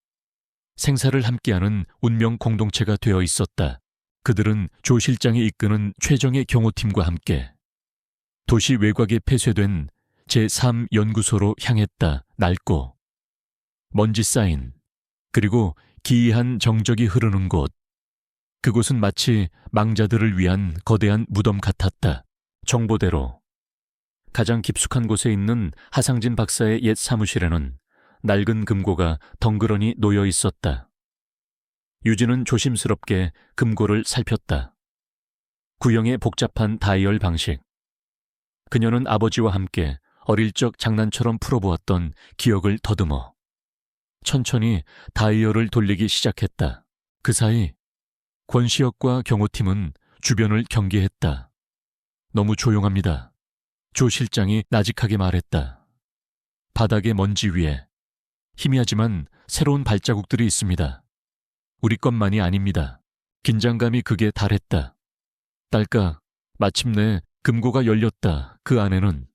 생사를 함께하는 운명 공동체가 되어 있었다. 그들은 조 실장이 이끄는 최정의 경호팀과 함께 도시 외곽에 폐쇄된 제3연구소로 향했다. 낡고 먼지 쌓인 그리고 기이한 정적이 흐르는 곳. 그곳은 마치 망자들을 위한 거대한 무덤 같았다. 정보대로 가장 깊숙한 곳에 있는 하상진 박사의 옛 사무실에는 낡은 금고가 덩그러니 놓여 있었다. 유진은 조심스럽게 금고를 살폈다. 구형의 복잡한 다이얼 방식. 그녀는 아버지와 함께 어릴 적 장난처럼 풀어보았던 기억을 더듬어 천천히 다이얼을 돌리기 시작했다. 그 사이 권시혁과 경호팀은 주변을 경계했다. 너무 조용합니다. 조 실장이 나직하게 말했다. 바닥의 먼지 위에 희미하지만 새로운 발자국들이 있습니다. 우리 것만이 아닙니다. 긴장감이 극에 달했다. 딸까, 마침내 금고가 열렸다. 그 안에는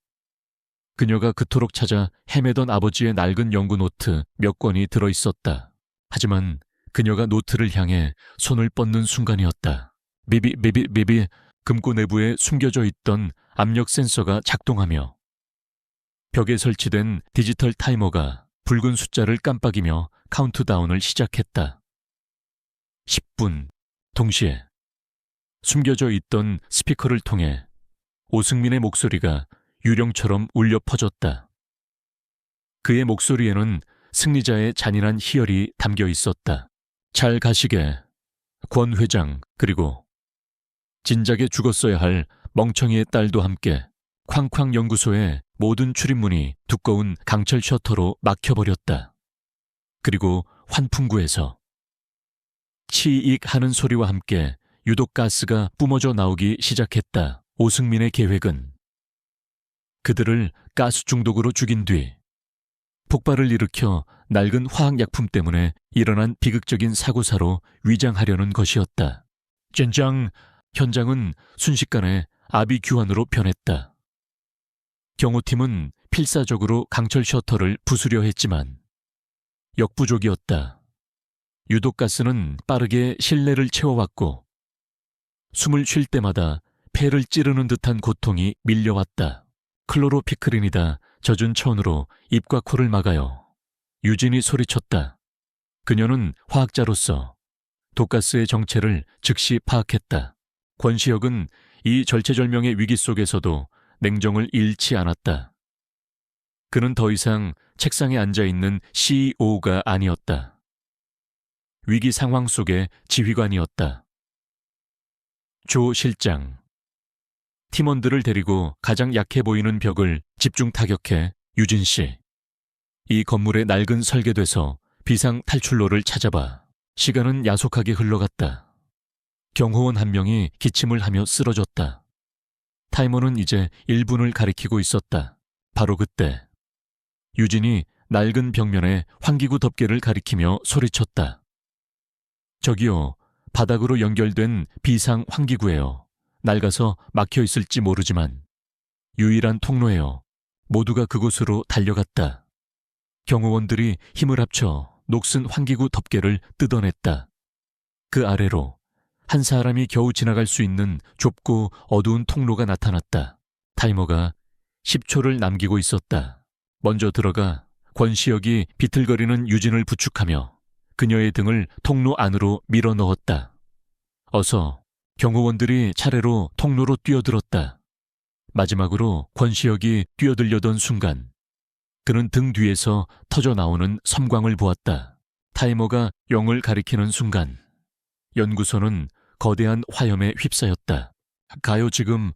그녀가 그토록 찾아 헤매던 아버지의 낡은 연구 노트 몇 권이 들어있었다. 하지만 그녀가 노트를 향해 손을 뻗는 순간이었다. 비비 금고 내부에 숨겨져 있던 압력 센서가 작동하며 벽에 설치된 디지털 타이머가 붉은 숫자를 깜빡이며 카운트다운을 시작했다. 10분. 동시에 숨겨져 있던 스피커를 통해 오승민의 목소리가 유령처럼 울려 퍼졌다. 그의 목소리에는 승리자의 잔인한 희열이 담겨 있었다. 잘 가시게, 권 회장, 그리고 진작에 죽었어야 할 멍청이의 딸도 함께. 쾅쾅 연구소의 모든 출입문이 두꺼운 강철 셔터로 막혀버렸다. 그리고 환풍구에서 치익 하는 소리와 함께 유독 가스가 뿜어져 나오기 시작했다. 오승민의 계획은 그들을 가스 중독으로 죽인 뒤 폭발을 일으켜 낡은 화학약품 때문에 일어난 비극적인 사고사로 위장하려는 것이었다. 젠장, 현장은 순식간에 아비규환으로 변했다. 경호팀은 필사적으로 강철 셔터를 부수려 했지만 역부족이었다. 유독가스는 빠르게 실내를 채워왔고 숨을 쉴 때마다 폐를 찌르는 듯한 고통이 밀려왔다. 클로로피크린이다. 젖은 천으로 입과 코를 막아요. 유진이 소리쳤다. 그녀는 화학자로서 독가스의 정체를 즉시 파악했다. 권시혁은 이 절체절명의 위기 속에서도 냉정을 잃지 않았다. 그는 더 이상 책상에 앉아있는 CEO가 아니었다. 위기 상황 속의 지휘관이었다. 조 실장. 팀원들을 데리고 가장 약해 보이는 벽을 집중 타격해 유진 씨. 이 건물의 낡은 설계돼서 비상 탈출로를 찾아봐. 시간은 야속하게 흘러갔다. 경호원 한 명이 기침을 하며 쓰러졌다. 타이머는 이제 1분을 가리키고 있었다. 바로 그때 유진이 낡은 벽면에 환기구 덮개를 가리키며 소리쳤다. 저기요, 바닥으로 연결된 비상 환기구예요. 낡아서 막혀 있을지 모르지만 유일한 통로예요. 모두가 그곳으로 달려갔다. 경호원들이 힘을 합쳐 녹슨 환기구 덮개를 뜯어냈다. 그 아래로 한 사람이 겨우 지나갈 수 있는 좁고 어두운 통로가 나타났다. 타이머가 10초를 남기고 있었다. 먼저 들어가 권시혁이 비틀거리는 유진을 부축하며 그녀의 등을 통로 안으로 밀어 넣었다. 어서. 경호원들이 차례로 통로로 뛰어들었다. 마지막으로 권시혁이 뛰어들려던 순간 그는 등 뒤에서 터져 나오는 섬광을 보았다. 타이머가 0을 가리키는 순간 연구소는 거대한 화염에 휩싸였다. 가요 지금.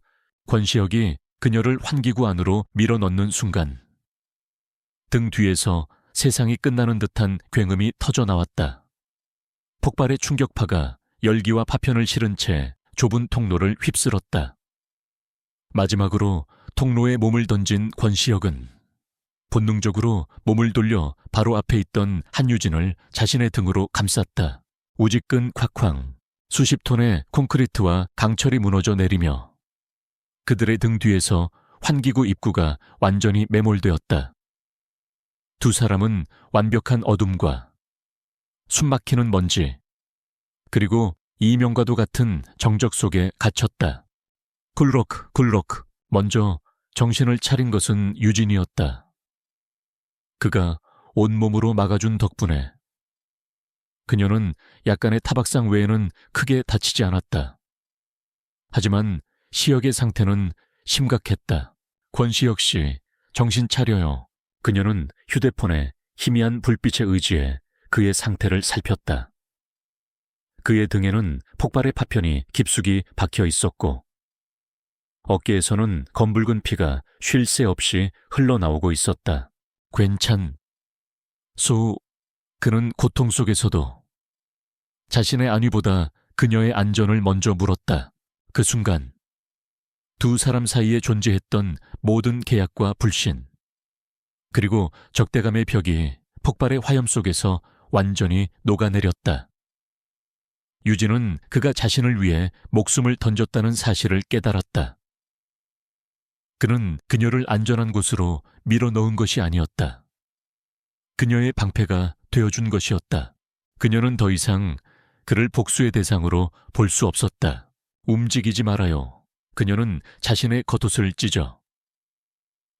권시혁이 그녀를 환기구 안으로 밀어넣는 순간 등 뒤에서 세상이 끝나는 듯한 굉음이 터져 나왔다. 폭발의 충격파가 열기와 파편을 실은 채 좁은 통로를 휩쓸었다. 마지막으로 통로에 몸을 던진 권시혁은 본능적으로 몸을 돌려 바로 앞에 있던 한유진을 자신의 등으로 감쌌다. 우직근 콱쾅. 수십 톤의 콘크리트와 강철이 무너져 내리며 그들의 등 뒤에서 환기구 입구가 완전히 매몰되었다. 두 사람은 완벽한 어둠과 숨막히는 먼지 그리고 이명과도 같은 정적 속에 갇혔다. 굴록. 먼저 정신을 차린 것은 유진이었다. 그가 온몸으로 막아준 덕분에 그녀는 약간의 타박상 외에는 크게 다치지 않았다. 하지만 시혁의 상태는 심각했다. 권시혁 씨, 정신 차려요. 그녀는 휴대폰에 희미한 불빛에 의지해 그의 상태를 살폈다. 그의 등에는 폭발의 파편이 깊숙이 박혀 있었고 어깨에서는 검붉은 피가 쉴 새 없이 흘러나오고 있었다. 그는 고통 속에서도 자신의 안위보다 그녀의 안전을 먼저 물었다. 그 순간 두 사람 사이에 존재했던 모든 계약과 불신, 그리고 적대감의 벽이 폭발의 화염 속에서 완전히 녹아내렸다. 유진은 그가 자신을 위해 목숨을 던졌다는 사실을 깨달았다. 그는 그녀를 안전한 곳으로 밀어넣은 것이 아니었다. 그녀의 방패가 되어준 것이었다. 그녀는 더 이상 그를 복수의 대상으로 볼 수 없었다. 움직이지 말아요. 그녀는 자신의 겉옷을 찢어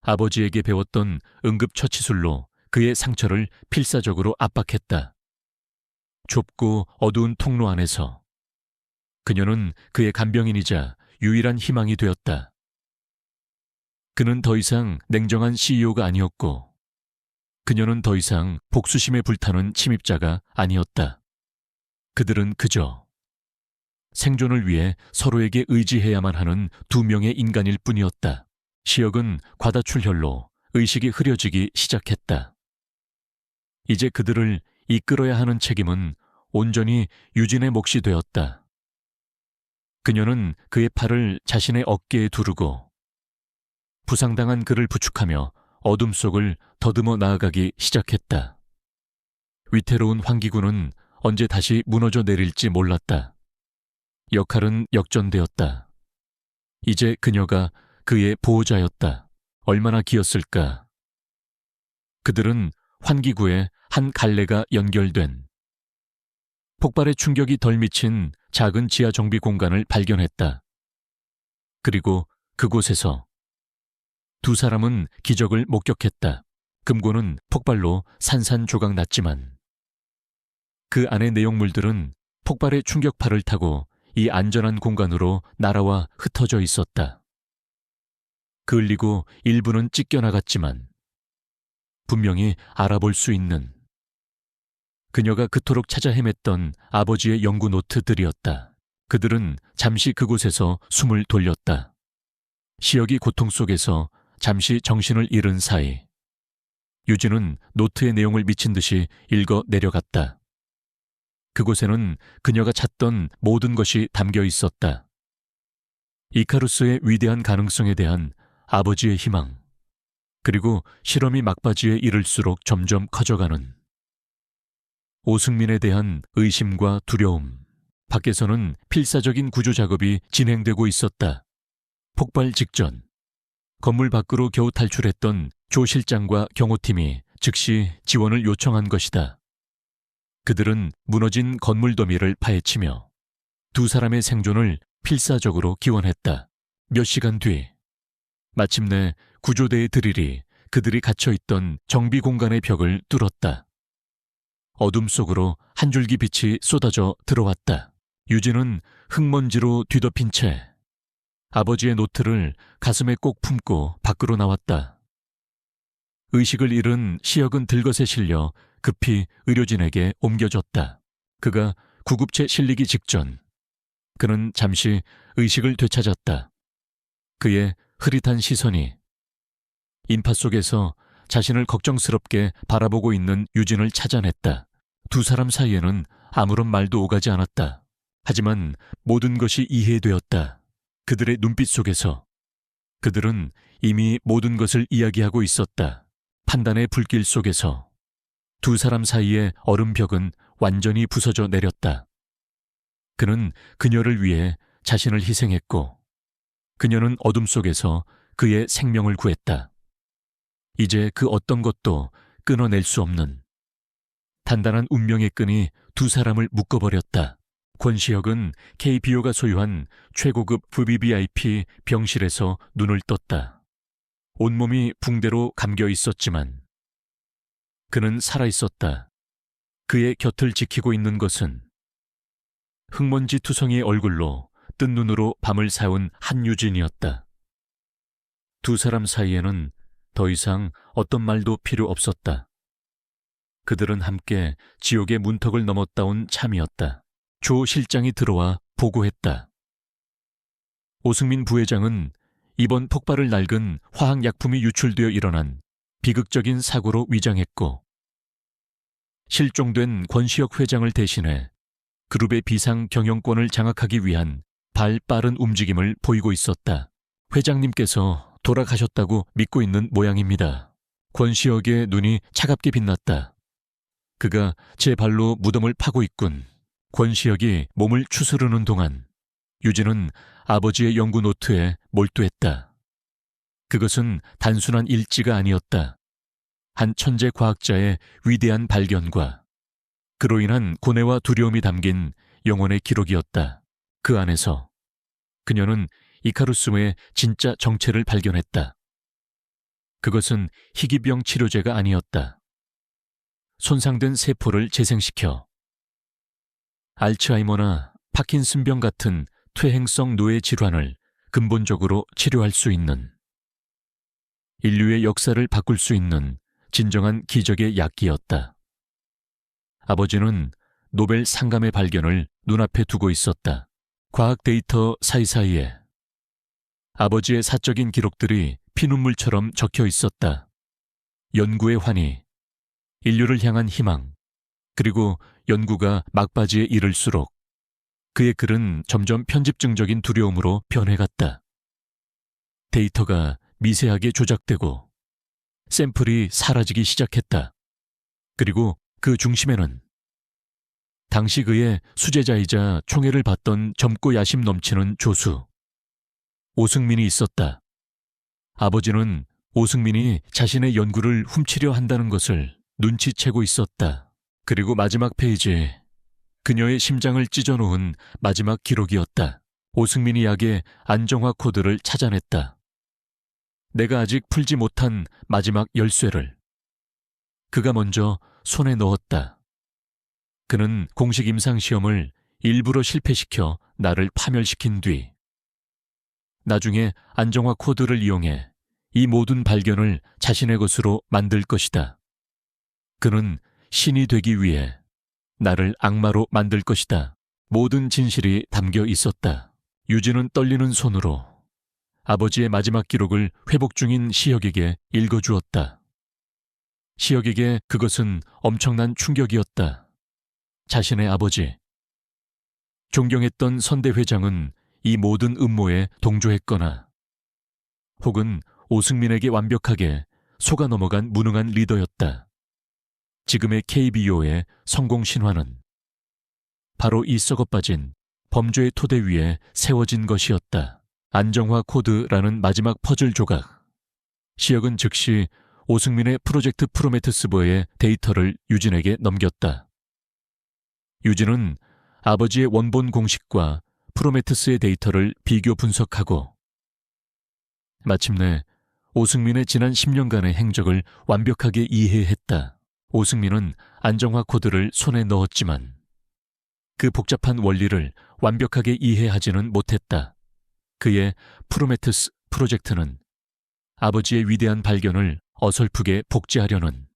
아버지에게 배웠던 응급처치술로 그의 상처를 필사적으로 압박했다. 좁고 어두운 통로 안에서 그녀는 그의 간병인이자 유일한 희망이 되었다. 그는 더 이상 냉정한 CEO가 아니었고, 그녀는 더 이상 복수심에 불타는 침입자가 아니었다. 그들은 그저 생존을 위해 서로에게 의지해야만 하는 두 명의 인간일 뿐이었다. 시역은 과다출혈로 의식이 흐려지기 시작했다. 이제 그들을 이끌어야 하는 책임은 온전히 유진의 몫이 되었다. 그녀는 그의 팔을 자신의 어깨에 두르고 부상당한 그를 부축하며 어둠 속을 더듬어 나아가기 시작했다. 위태로운 환기구는 언제 다시 무너져 내릴지 몰랐다. 역할은 역전되었다. 이제 그녀가 그의 보호자였다. 얼마나 기었을까. 그들은 환기구에 한 갈래가 연결된 폭발의 충격이 덜 미친 작은 지하 정비 공간을 발견했다. 그리고 그곳에서 두 사람은 기적을 목격했다. 금고는 폭발로 산산조각 났지만 그 안의 내용물들은 폭발의 충격파를 타고 이 안전한 공간으로 날아와 흩어져 있었다. 그을리고 일부는 찢겨나갔지만 분명히 알아볼 수 있는 그녀가 그토록 찾아 헤맸던 아버지의 연구 노트들이었다. 그들은 잠시 그곳에서 숨을 돌렸다. 시역이 고통 속에서 잠시 정신을 잃은 사이 유진은 노트의 내용을 미친 듯이 읽어 내려갔다. 그곳에는 그녀가 찾던 모든 것이 담겨 있었다. 이카루스의 위대한 가능성에 대한 아버지의 희망, 그리고 실험이 막바지에 이를수록 점점 커져가는 오승민에 대한 의심과 두려움. 밖에서는 필사적인 구조 작업이 진행되고 있었다. 폭발 직전 건물 밖으로 겨우 탈출했던 조 실장과 경호팀이 즉시 지원을 요청한 것이다. 그들은 무너진 건물 더미를 파헤치며 두 사람의 생존을 필사적으로 기원했다. 몇 시간 뒤 마침내 구조대의 드릴이 그들이 갇혀있던 정비 공간의 벽을 뚫었다. 어둠 속으로 한 줄기 빛이 쏟아져 들어왔다. 유진은 흙먼지로 뒤덮인 채 아버지의 노트를 가슴에 꼭 품고 밖으로 나왔다. 의식을 잃은 시역은 들것에 실려 급히 의료진에게 옮겨졌다. 그가 구급차에 실리기 직전 그는 잠시 의식을 되찾았다. 그의 흐릿한 시선이 인파 속에서 자신을 걱정스럽게 바라보고 있는 유진을 찾아냈다. 두 사람 사이에는 아무런 말도 오가지 않았다. 하지만 모든 것이 이해되었다. 그들의 눈빛 속에서 그들은 이미 모든 것을 이야기하고 있었다. 판단의 불길 속에서 두 사람 사이의 얼음벽은 완전히 부서져 내렸다. 그는 그녀를 위해 자신을 희생했고 그녀는 어둠 속에서 그의 생명을 구했다. 이제 그 어떤 것도 끊어낼 수 없는 단단한 운명의 끈이 두 사람을 묶어버렸다. 권시혁은 KBO가 소유한 최고급 VVIP 병실에서 눈을 떴다. 온몸이 붕대로 감겨 있었지만 그는 살아있었다. 그의 곁을 지키고 있는 것은 흙먼지 투성이의 얼굴로 뜬 눈으로 밤을 새운 한유진이었다. 두 사람 사이에는 더 이상 어떤 말도 필요 없었다. 그들은 함께 지옥의 문턱을 넘었다온 참이었다. 조 실장이 들어와 보고했다. 오승민 부회장은 이번 폭발을 낡은 화학약품이 유출되어 일어난 비극적인 사고로 위장했고 실종된 권시혁 회장을 대신해 그룹의 비상 경영권을 장악하기 위한 발 빠른 움직임을 보이고 있었다. 회장님께서 돌아가셨다고 믿고 있는 모양입니다. 권시혁의 눈이 차갑게 빛났다. 그가 제 발로 무덤을 파고 있군. 권시혁이 몸을 추스르는 동안 유진은 아버지의 연구 노트에 몰두했다. 그것은 단순한 일지가 아니었다. 한 천재 과학자의 위대한 발견과 그로 인한 고뇌와 두려움이 담긴 영혼의 기록이었다. 그 안에서 그녀는 이카루스의 진짜 정체를 발견했다. 그것은 희귀병 치료제가 아니었다. 손상된 세포를 재생시켜 알츠하이머나 파킨슨병 같은 퇴행성 뇌 질환을 근본적으로 치료할 수 있는, 인류의 역사를 바꿀 수 있는 진정한 기적의 약기였다. 아버지는 노벨 상감의 발견을 눈앞에 두고 있었다. 과학 데이터 사이사이에 아버지의 사적인 기록들이 피눈물처럼 적혀 있었다. 연구의 환희, 인류를 향한 희망, 그리고 연구가 막바지에 이를수록 그의 글은 점점 편집증적인 두려움으로 변해갔다. 데이터가 미세하게 조작되고 샘플이 사라지기 시작했다. 그리고 그 중심에는 당시 그의 수제자이자 총애를 받던 젊고 야심 넘치는 조수 오승민이 있었다. 아버지는 오승민이 자신의 연구를 훔치려 한다는 것을 눈치채고 있었다. 그리고 마지막 페이지, 그녀의 심장을 찢어놓은 마지막 기록이었다. 오승민이 약의 안정화 코드를 찾아냈다. 내가 아직 풀지 못한 마지막 열쇠를 그가 먼저 손에 넣었다. 그는 공식 임상시험을 일부러 실패시켜 나를 파멸시킨 뒤 나중에 안정화 코드를 이용해 이 모든 발견을 자신의 것으로 만들 것이다. 그는 신이 되기 위해 나를 악마로 만들 것이다. 모든 진실이 담겨 있었다. 유진은 떨리는 손으로 아버지의 마지막 기록을 회복 중인 시혁에게 읽어주었다. 시혁에게 그것은 엄청난 충격이었다. 자신의 아버지, 존경했던 선대 회장은 이 모든 음모에 동조했거나 혹은 오승민에게 완벽하게 속아 넘어간 무능한 리더였다. 지금의 KBO의 성공 신화는 바로 이 썩어빠진 범죄의 토대 위에 세워진 것이었다. 안정화 코드라는 마지막 퍼즐 조각. 시혁은 즉시 오승민의 프로젝트 프로메테스보의 데이터를 유진에게 넘겼다. 유진은 아버지의 원본 공식과 프로메테스의 데이터를 비교 분석하고 마침내 오승민의 지난 10년간의 행적을 완벽하게 이해했다. 오승민은 안정화 코드를 손에 넣었지만 그 복잡한 원리를 완벽하게 이해하지는 못했다. 그의 프로메테스 프로젝트는 아버지의 위대한 발견을 어설프게 복제하려는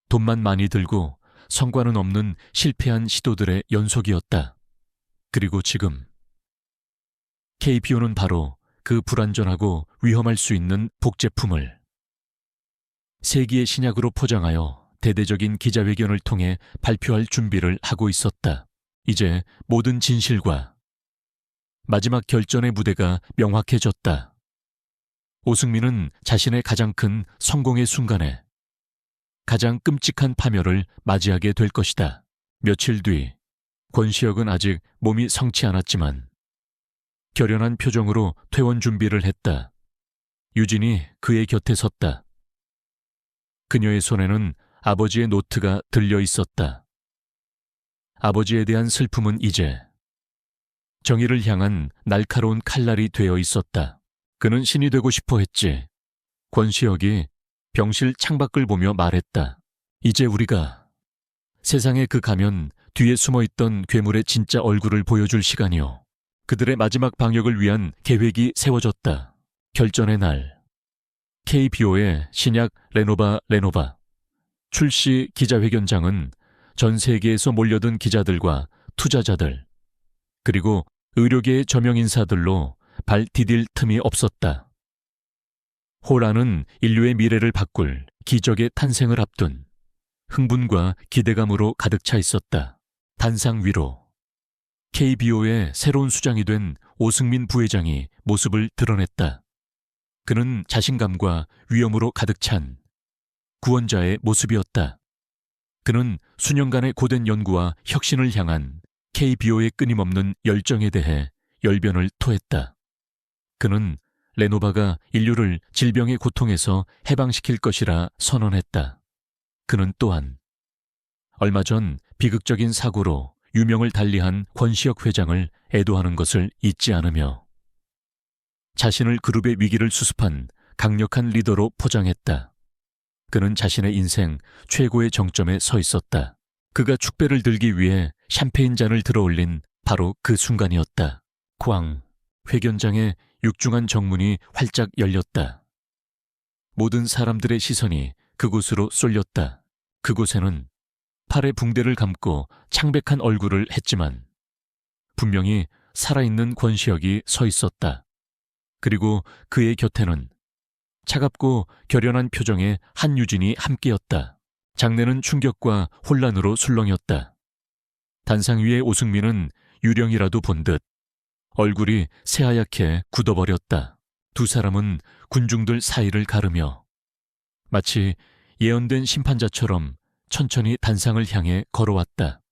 돈만 많이 들고 성과는 없는 실패한 시도들의 연속이었다. 그리고 지금 KBO는 바로 그 불완전하고 위험할 수 있는 복제품을 세기의 신약으로 포장하여 대대적인 기자회견을 통해 발표할 준비를 하고 있었다. 이제 모든 진실과 마지막 결전의 무대가 명확해졌다. 오승민은 자신의 가장 큰 성공의 순간에 가장 끔찍한 파멸을 맞이하게 될 것이다. 며칠 뒤 권시혁은 아직 몸이 성치 않았지만 결연한 표정으로 퇴원 준비를 했다. 유진이 그의 곁에 섰다. 그녀의 손에는 아버지의 노트가 들려 있었다. 아버지에 대한 슬픔은 이제 정의를 향한 날카로운 칼날이 되어 있었다. 그는 신이 되고 싶어 했지. 권시혁이 병실 창밖을 보며 말했다. 이제 우리가 세상의 그 가면 뒤에 숨어있던 괴물의 진짜 얼굴을 보여줄 시간이요. 그들의 마지막 방역을 위한 계획이 세워졌다. 결전의 날, KBO의 신약 레노바 출시 기자회견장은 전 세계에서 몰려든 기자들과 투자자들, 그리고 의료계의 저명 인사들로 발 디딜 틈이 없었다. 호라는 인류의 미래를 바꿀 기적의 탄생을 앞둔 흥분과 기대감으로 가득 차 있었다. 단상 위로 KBO의 새로운 수장이 된 오승민 부회장이 모습을 드러냈다. 그는 자신감과 위엄으로 가득 찬 구원자의 모습이었다. 그는 수년간의 고된 연구와 혁신을 향한 KBO의 끊임없는 열정에 대해 열변을 토했다. 그는 레노바가 인류를 질병의 고통에서 해방시킬 것이라 선언했다. 그는 또한 얼마 전 비극적인 사고로 유명을 달리한 권시혁 회장을 애도하는 것을 잊지 않으며 자신을 그룹의 위기를 수습한 강력한 리더로 포장했다. 그는 자신의 인생 최고의 정점에 서 있었다. 그가 축배를 들기 위해 샴페인 잔을 들어올린 바로 그 순간이었다. 쾅! 회견장의 육중한 정문이 활짝 열렸다. 모든 사람들의 시선이 그곳으로 쏠렸다. 그곳에는 팔에 붕대를 감고 창백한 얼굴을 했지만 분명히 살아있는 권시혁이 서 있었다. 그리고 그의 곁에는 차갑고 결연한 표정의 한유진이 함께였다. 장내는 충격과 혼란으로 술렁였다. 단상 위의 오승민은 유령이라도 본 듯 얼굴이 새하얗게 굳어버렸다. 두 사람은 군중들 사이를 가르며 마치 예언된 심판자처럼 천천히 단상을 향해 걸어왔다.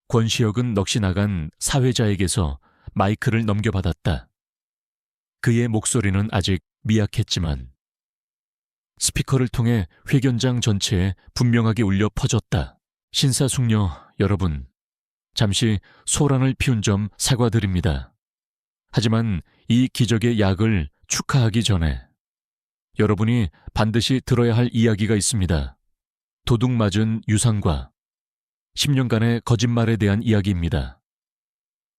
권시혁은 넋이 나간 사회자에게서 마이크를 넘겨받았다. 그의 목소리는 아직 미약했지만 스피커를 통해 회견장 전체에 분명하게 울려 퍼졌다. 신사숙녀 여러분, 잠시 소란을 피운 점 사과드립니다. 하지만 이 기적의 약을 축하하기 전에 여러분이 반드시 들어야 할 이야기가 있습니다. 도둑 맞은 유상과 10년간의 거짓말에 대한 이야기입니다.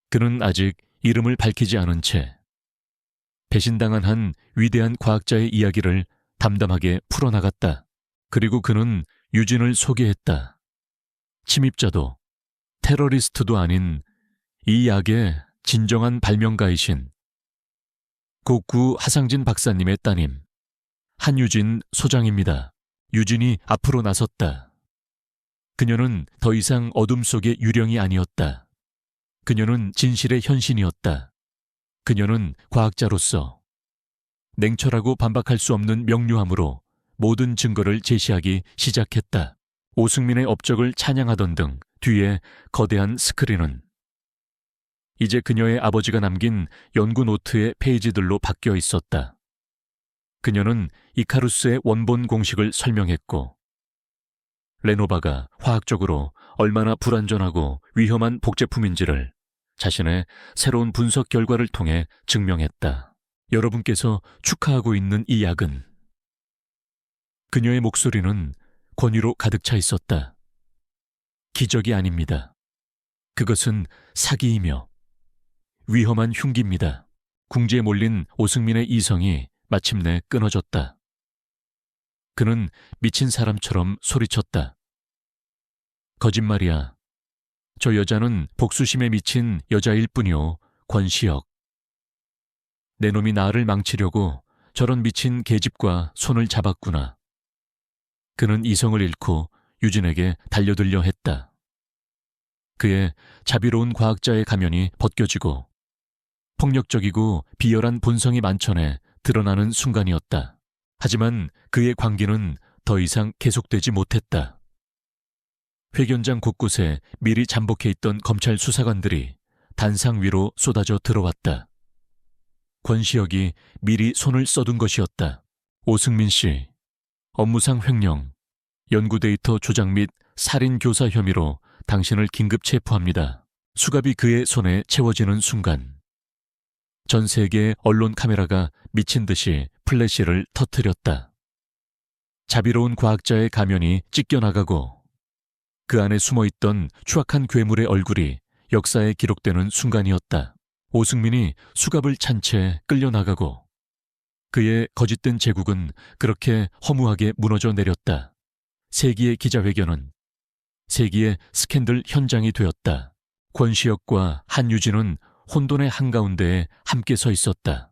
그는 아직 이름을 밝히지 않은 채 배신당한 한 위대한 과학자의 이야기를 담담하게 풀어나갔다. 그리고 그는 유진을 소개했다. 침입자도 테러리스트도 아닌 이 약의 진정한 발명가이신 고구 하상진 박사님의 따님 한유진 소장입니다. 유진이 앞으로 나섰다. 그녀는 더 이상 어둠 속의 유령이 아니었다. 그녀는 진실의 현신이었다. 그녀는 과학자로서 냉철하고 반박할 수 없는 명료함으로 모든 증거를 제시하기 시작했다. 오승민의 업적을 찬양하던 등 뒤에 거대한 스크린은 이제 그녀의 아버지가 남긴 연구 노트의 페이지들로 바뀌어 있었다. 그녀는 이카루스의 원본 공식을 설명했고 레노바가 화학적으로 얼마나 불완전하고 위험한 복제품인지를 자신의 새로운 분석 결과를 통해 증명했다. 여러분께서 축하하고 있는 이 약은 그녀의 목소리는 권위로 가득 차 있었다. 기적이 아닙니다. 그것은 사기이며 위험한 흉기입니다. 궁지에 몰린 오승민의 이성이 마침내 끊어졌다. 그는 미친 사람처럼 소리쳤다. 거짓말이야. 저 여자는 복수심에 미친 여자일 뿐이오, 권시혁. 내 놈이 나를 망치려고 저런 미친 계집과 손을 잡았구나. 그는 이성을 잃고 유진에게 달려들려 했다. 그의 자비로운 과학자의 가면이 벗겨지고 폭력적이고 비열한 본성이 만천해 드러나는 순간이었다. 하지만 그의 광기는 더 이상 계속되지 못했다. 회견장 곳곳에 미리 잠복해 있던 검찰 수사관들이 단상 위로 쏟아져 들어왔다. 권시혁이 미리 손을 써둔 것이었다. 오승민 씨, 업무상 횡령, 연구 데이터 조작 및 살인 교사 혐의로 당신을 긴급 체포합니다. 수갑이 그의 손에 채워지는 순간 전 세계의 언론 카메라가 미친 듯이 플래시를 터뜨렸다. 자비로운 과학자의 가면이 찢겨나가고 그 안에 숨어있던 추악한 괴물의 얼굴이 역사에 기록되는 순간이었다. 오승민이 수갑을 찬 채 끌려나가고 그의 거짓된 제국은 그렇게 허무하게 무너져 내렸다. 세기의 기자회견은 세기의 스캔들 현장이 되었다. 권시혁과 한유진은 혼돈의 한가운데에 함께 서 있었다.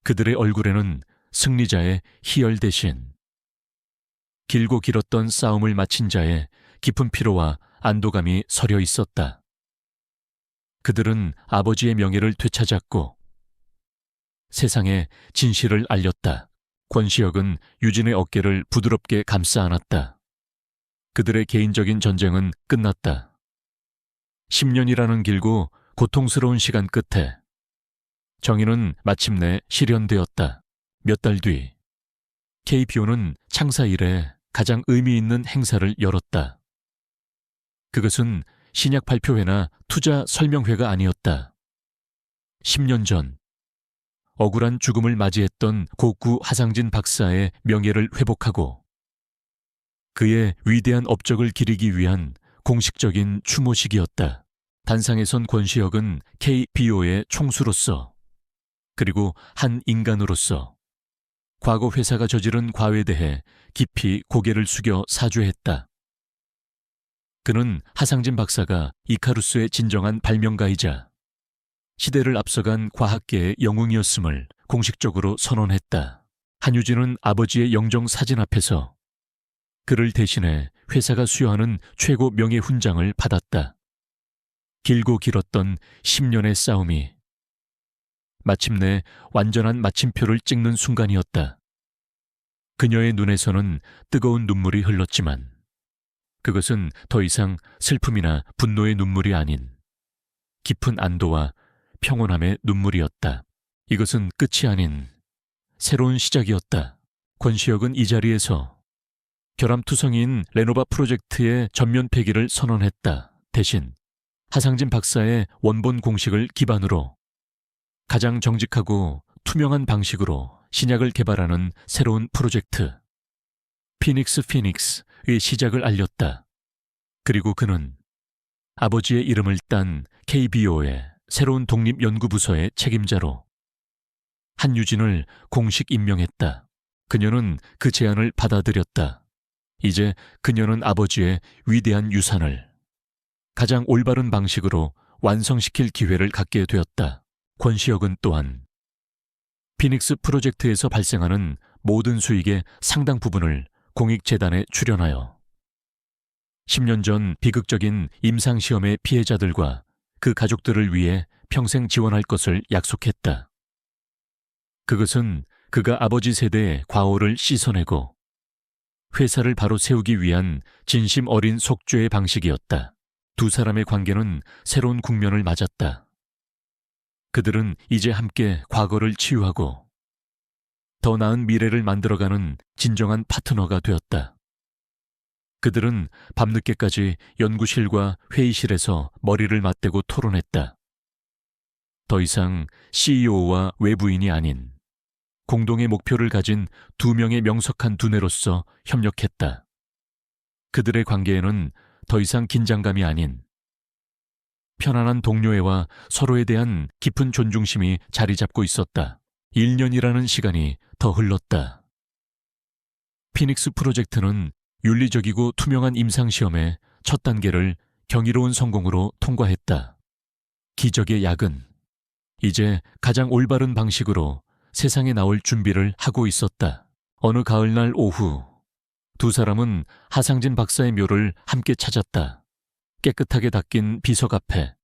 그들의 얼굴에는 승리자의 희열 대신 길고 길었던 싸움을 마친 자의 깊은 피로와 안도감이 서려 있었다. 그들은 아버지의 명예를 되찾았고 세상에 진실을 알렸다. 권시혁은 유진의 어깨를 부드럽게 감싸 안았다. 그들의 개인적인 전쟁은 끝났다. 10년이라는 길고 고통스러운 시간 끝에 정의는 마침내 실현되었다. 몇 달 뒤 KBO는 창사 이래 가장 의미 있는 행사를 열었다. 그것은 신약 발표회나 투자 설명회가 아니었다. 10년 전 억울한 죽음을 맞이했던 고구 하상진 박사의 명예를 회복하고 그의 위대한 업적을 기리기 위한 공식적인 추모식이었다. 단상에 선 권시혁은 KBO의 총수로서 그리고 한 인간으로서 과거 회사가 저지른 과오에 대해 깊이 고개를 숙여 사죄했다. 그는 하상진 박사가 이카루스의 진정한 발명가이자 시대를 앞서간 과학계의 영웅이었음을 공식적으로 선언했다. 한유진은 아버지의 영정 사진 앞에서 그를 대신해 회사가 수여하는 최고 명예 훈장을 받았다. 길고 길었던 10년의 싸움이 마침내 완전한 마침표를 찍는 순간이었다. 그녀의 눈에서는 뜨거운 눈물이 흘렀지만 그것은 더 이상 슬픔이나 분노의 눈물이 아닌 깊은 안도와 평온함의 눈물이었다. 이것은 끝이 아닌 새로운 시작이었다. 권시혁은 이 자리에서 결함투성이인 레노바 프로젝트의 전면 폐기를 선언했다. 대신 하상진 박사의 원본 공식을 기반으로 가장 정직하고 투명한 방식으로 신약을 개발하는 새로운 프로젝트 피닉스의 시작을 알렸다. 그리고 그는 아버지의 이름을 딴 KBO의 새로운 독립연구부서의 책임자로 한유진을 공식 임명했다. 그녀는 그 제안을 받아들였다. 이제 그녀는 아버지의 위대한 유산을 가장 올바른 방식으로 완성시킬 기회를 갖게 되었다. 권시혁은 또한 피닉스 프로젝트에서 발생하는 모든 수익의 상당 부분을 공익재단에 출연하여 10년 전 비극적인 임상시험의 피해자들과 그 가족들을 위해 평생 지원할 것을 약속했다. 그것은 그가 아버지 세대의 과오를 씻어내고 회사를 바로 세우기 위한 진심 어린 속죄의 방식이었다. 두 사람의 관계는 새로운 국면을 맞았다. 그들은 이제 함께 과거를 치유하고 더 나은 미래를 만들어가는 진정한 파트너가 되었다. 그들은 밤늦게까지 연구실과 회의실에서 머리를 맞대고 토론했다. 더 이상 CEO와 외부인이 아닌 공동의 목표를 가진 두 명의 명석한 두뇌로서 협력했다. 그들의 관계에는 더 이상 긴장감이 아닌 편안한 동료애와 서로에 대한 깊은 존중심이 자리 잡고 있었다. 1년이라는 시간이 더 흘렀다. 피닉스 프로젝트는 윤리적이고 투명한 임상시험의 첫 단계를 경이로운 성공으로 통과했다. 기적의 약은 이제 가장 올바른 방식으로 세상에 나올 준비를 하고 있었다. 어느 가을날 오후 두 사람은 하상진 박사의 묘를 함께 찾았다. 깨끗하게 닦인 비석 앞에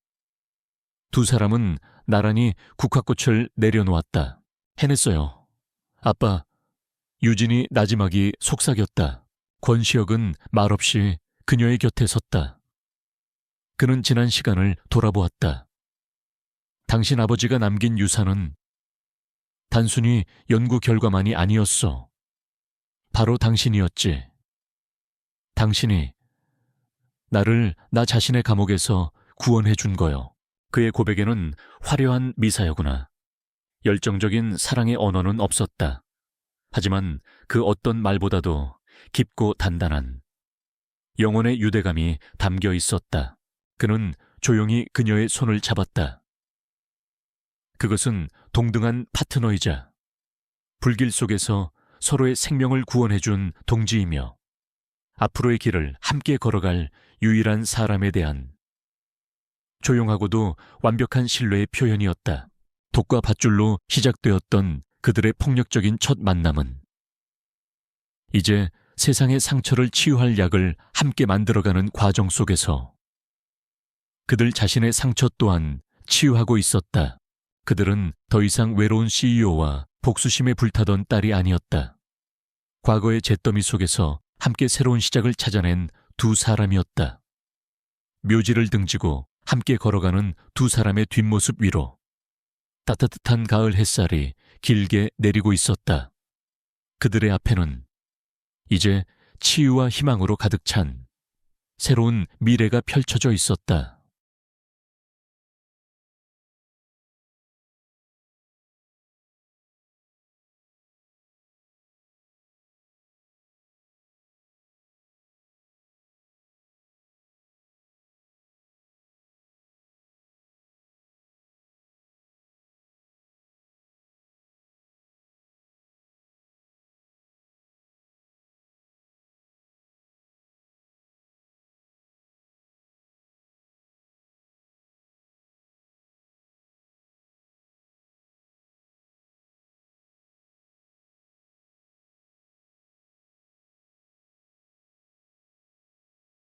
두 사람은 나란히 국화꽃을 내려놓았다. 해냈어요. 아빠, 유진이 나지막이 속삭였다. 권시혁은 말없이 그녀의 곁에 섰다. 그는 지난 시간을 돌아보았다. 당신 아버지가 남긴 유산은 단순히 연구 결과만이 아니었어. 바로 당신이었지. 당신이 나를 나 자신의 감옥에서 구원해 준 거요. 그의 고백에는 화려한 미사여구나. 열정적인 사랑의 언어는 없었다. 하지만 그 어떤 말보다도 깊고 단단한 영혼의 유대감이 담겨 있었다. 그는 조용히 그녀의 손을 잡았다. 그것은 동등한 파트너이자 불길 속에서 서로의 생명을 구원해준 동지이며 앞으로의 길을 함께 걸어갈 유일한 사람에 대한 조용하고도 완벽한 신뢰의 표현이었다. 독과 밧줄로 시작되었던 그들의 폭력적인 첫 만남은 이제 세상의 상처를 치유할 약을 함께 만들어가는 과정 속에서 그들 자신의 상처 또한 치유하고 있었다. 그들은 더 이상 외로운 CEO와 복수심에 불타던 딸이 아니었다. 과거의 잿더미 속에서 함께 새로운 시작을 찾아낸 두 사람이었다. 묘지를 등지고 함께 걸어가는 두 사람의 뒷모습 위로 따뜻한 가을 햇살이 길게 내리고 있었다. 그들의 앞에는 이제 치유와 희망으로 가득 찬 새로운 미래가 펼쳐져 있었다.